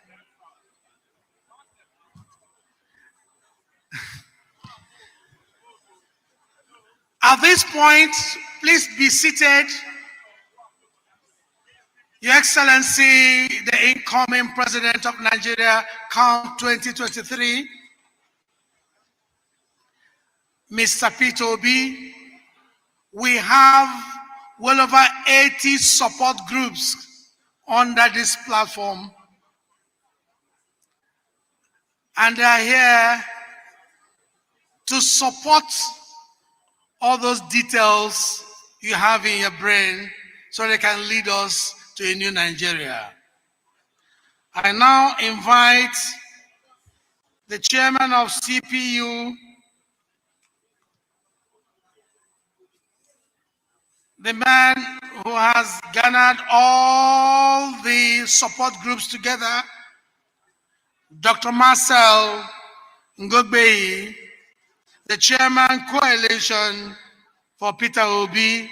At this point, please be seated. Your Excellency, the incoming President of Nigeria, count 2023, Mr. Peter Obi, we have well over 80 support groups under this platform. And they are here to support all those details you have in your brain so they can lead us to a new Nigeria. I now invite the chairman of CPU, the man who has garnered all the support groups together, Dr. Marcel Ngogbei, the chairman coalition for Peter Obi,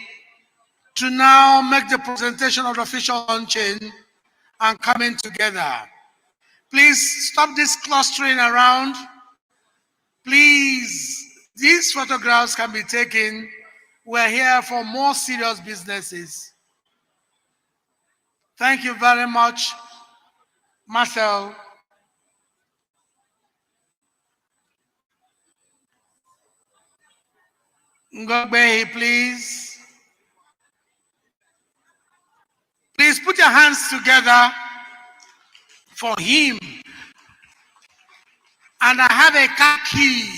to now make the presentation of the official launching and coming together. Please stop this clustering around. Please, these photographs can be taken. We're here for more serious businesses. Thank you very much, Marcel. Ngogbe, please. Please put your hands together for him. And I have a car key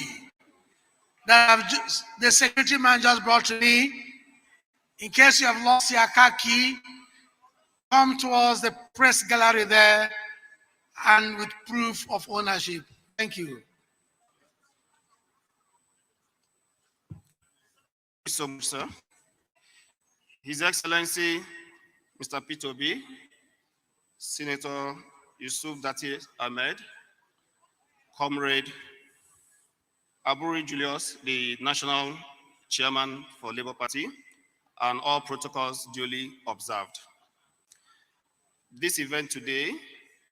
that the security man just brought to me. In case you have lost your car key, come towards the press gallery there and with proof of ownership. Thank you. Thank you so much, sir. His Excellency, Mr. Peter Obi, Senator Yusuf Datti Ahmed, Comrade Aburi Julius, the National Chairman for Labour Party, and all protocols duly observed. This event today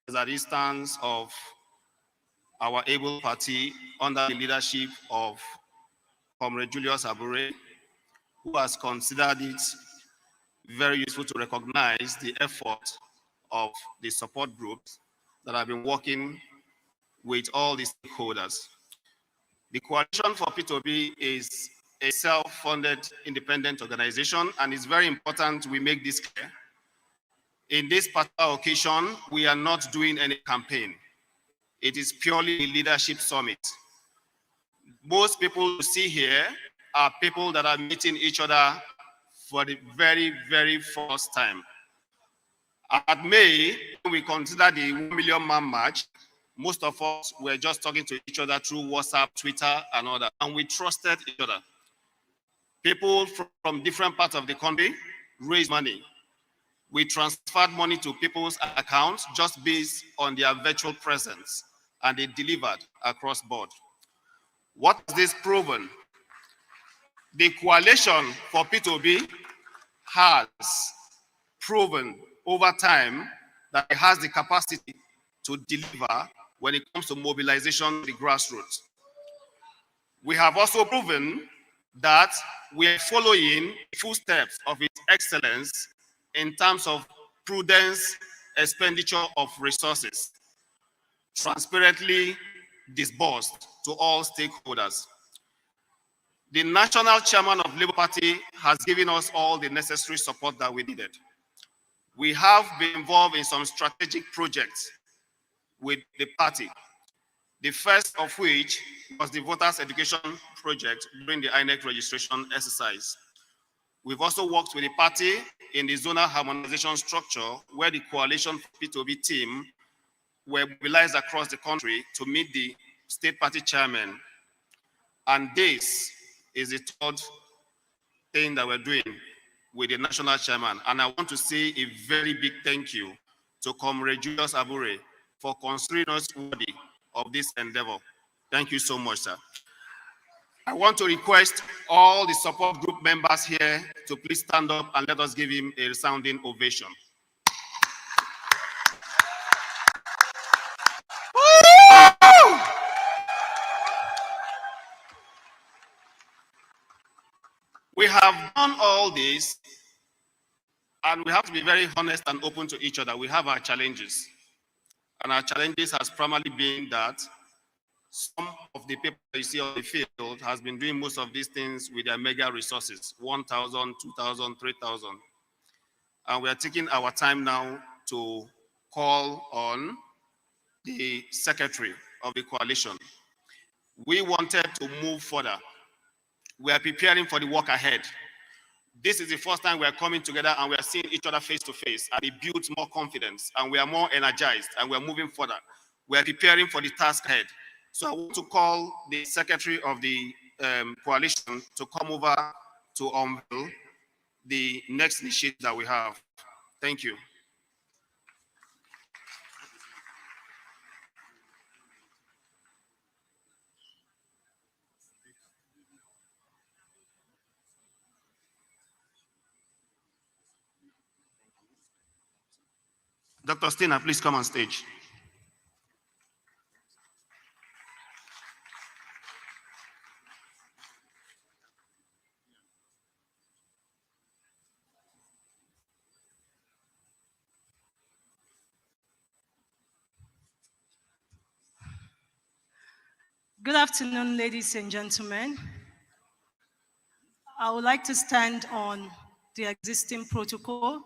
is at the instance of our able party under the leadership of Comrade Julius Abure, who has considered it very useful to recognize the effort of the support groups that have been working with all the stakeholders. The Coalition for P2B is a self-funded independent organization, and it's very important we make this clear. In this particular occasion, we are not doing any campaign. It is purely a leadership summit. Most people you see here are people that are meeting each other for the very, very first time. At May, when we consider the 1 million man march, most of us were just talking to each other through WhatsApp, Twitter, and all that, and we trusted each other. People from different parts of the country raised money. We transferred money to people's accounts just based on their virtual presence, and they delivered across board. What has this proven? The Coalition for P2B has proven over time that it has the capacity to deliver when it comes to mobilization of the grassroots. We have also proven that we are following footsteps of its excellence in terms of prudence, expenditure of resources, transparently disbursed to all stakeholders. The national chairman of Labour Party has given us all the necessary support that we needed. We have been involved in some strategic projects with the party, the first of which was the voters education project during the INEC registration exercise. We've also worked with the party in the zonal harmonization structure, where the Coalition for P2B team were mobilized across the country to meet the state party chairman. And this is the third thing that we're doing with the national chairman. And I want to say a very big thank you to Comrade Julius Abure for considering us worthy of this endeavor. Thank you so much, sir. I want to request all the support group members here to please stand up and let us give him a resounding ovation. We have done all this, and we have to be very honest and open to each other. We have our challenges, and our challenges has primarily been that some of the people you see on the field has been doing most of these things with their mega resources, 1,000, 2,000, 3,000. And we are taking our time now to call on the secretary of the coalition. We wanted to move further. We are preparing for the work ahead. This is the first time we are coming together and we are seeing each other face to face, and it builds more confidence and we are more energized and we are moving further. We are preparing for the task ahead. So I want to call the secretary of the coalition to come over to unveil the next initiative that we have. Thank you. Dr. Steiner, please come on stage. Good afternoon, ladies and gentlemen. I would like to stand on the existing protocol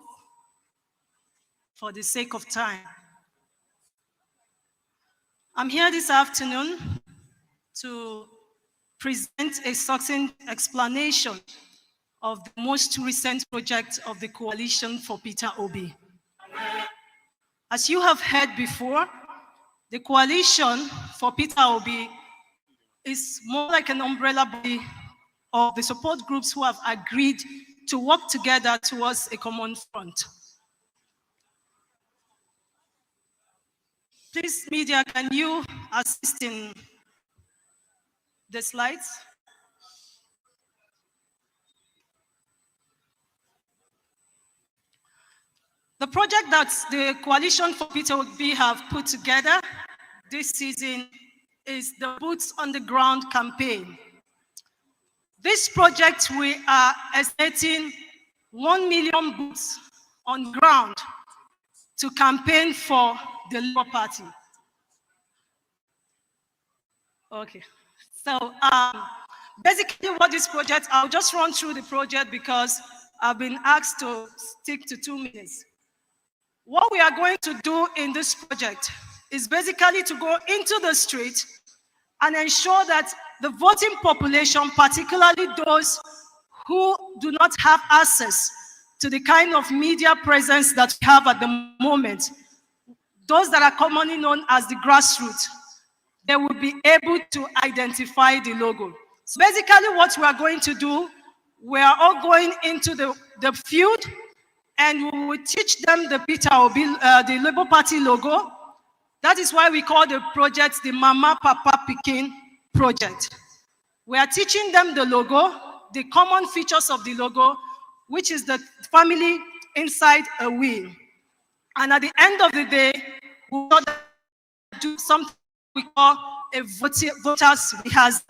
for the sake of time. I'm here this afternoon to present a succinct explanation of the most recent project of the Coalition for Peter Obi. As you have heard before, the Coalition for Peter Obi is more like an umbrella body of the support groups who have agreed to work together towards a common front. Please, media, can you assist in the slides? The project that the Coalition for Peter Obi have put together this season is the Boots on the Ground campaign. This project, we are estimating 1 million boots on ground to campaign for the Labour Party. Okay, so basically what this project, I'll just run through the project because I've been asked to stick to 2 minutes. What we are going to do in this project is basically to go into the street and ensure that the voting population, particularly those who do not have access to the kind of media presence that we have at the moment, those that are commonly known as the grassroots, they will be able to identify the logo. So basically what we are going to do, we are all going into the field and we will teach them the Peter Obi, the Labour Party logo. That is why we call the project the Mama Papa Pikin project. We are teaching them the logo, the common features of the logo, which is the family inside a wheel. And at the end of the day, we will do something we call a voters rehearsal.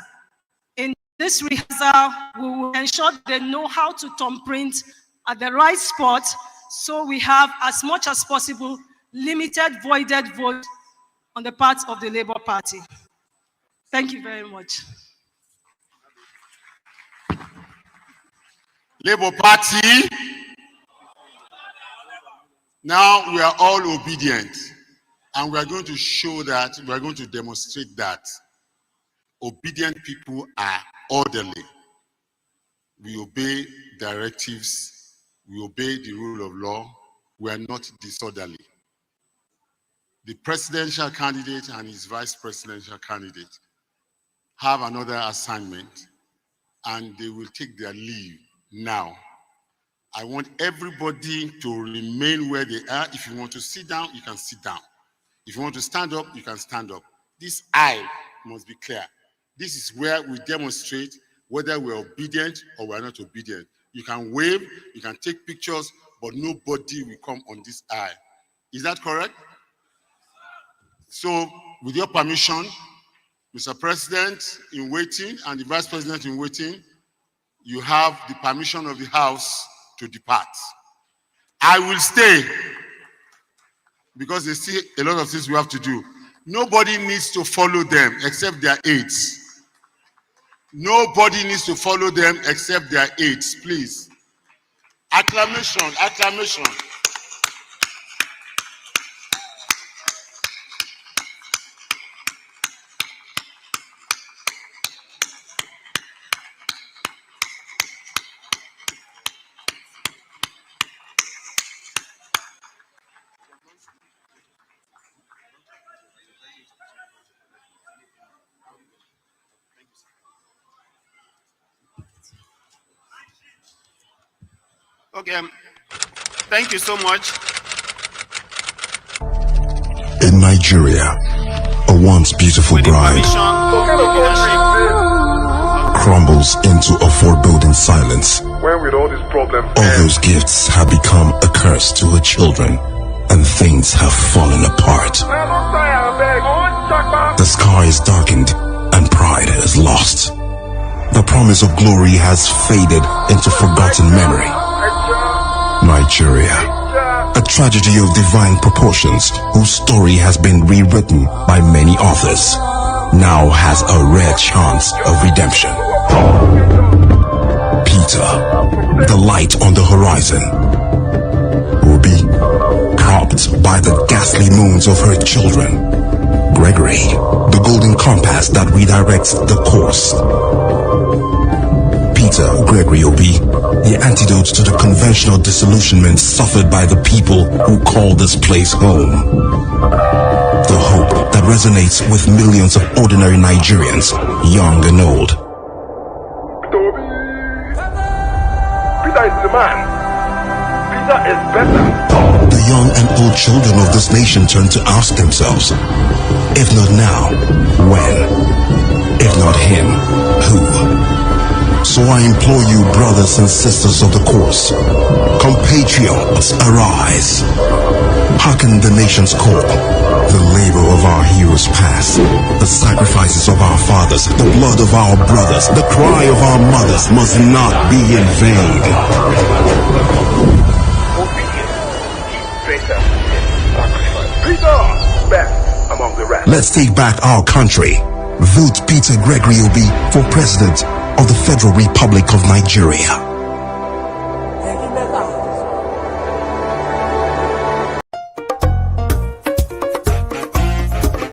In this rehearsal, we will ensure they know how to thumbprint at the right spot, so we have, as much as possible, limited voided vote on the part of the Labour Party. Thank you very much. Labour Party, now we are all obedient, and we are going to show that, we are going to demonstrate that obedient people are orderly. We obey directives, we obey the rule of law, we are not disorderly. The presidential candidate and his vice presidential candidate have another assignment, and they will take their leave now. I want everybody to remain where they are. If you want to sit down, you can sit down. If you want to stand up, you can stand up. This aisle must be clear. This is where we demonstrate whether we're obedient or we're not obedient. You can wave, you can take pictures, but nobody will come on this aisle. Is that correct? So, with your permission, Mr. President in waiting and the Vice President in waiting, you have the permission of the House to depart. I will stay because there's still a lot of things we have to do. Nobody needs to follow them except their aides. Nobody needs to follow them except their aides, please. Acclamation, acclamation. Okay, thank you so much. In Nigeria, a once beautiful bride crumbles into a foreboding silence. When with all these problems, all those gifts have become a curse to her children, and things have fallen apart. The sky is darkened, and pride is lost. The promise of glory has faded into forgotten memory. Nigeria, a tragedy of divine proportions whose story has been rewritten by many authors, now has a rare chance of redemption. Peter, the light on the horizon. Obi, carved by the ghastly moons of her children. Gregory, the golden compass that redirects the course. Peter Gregory Obi, the antidote to the conventional disillusionment suffered by the people who call this place home. The hope that resonates with millions of ordinary Nigerians, young and old. Peter is the man. The young and old children of this nation turn to ask themselves, if not now, when? If not him, who? So I implore you, brothers and sisters of the course, compatriots, arise. Hearken the nation's call, the labor of our heroes past, the sacrifices of our fathers, the blood of our brothers, the cry of our mothers must not be in vain. Let's take back our country. Vote Peter Gregory Obi for President of the Federal Republic of Nigeria.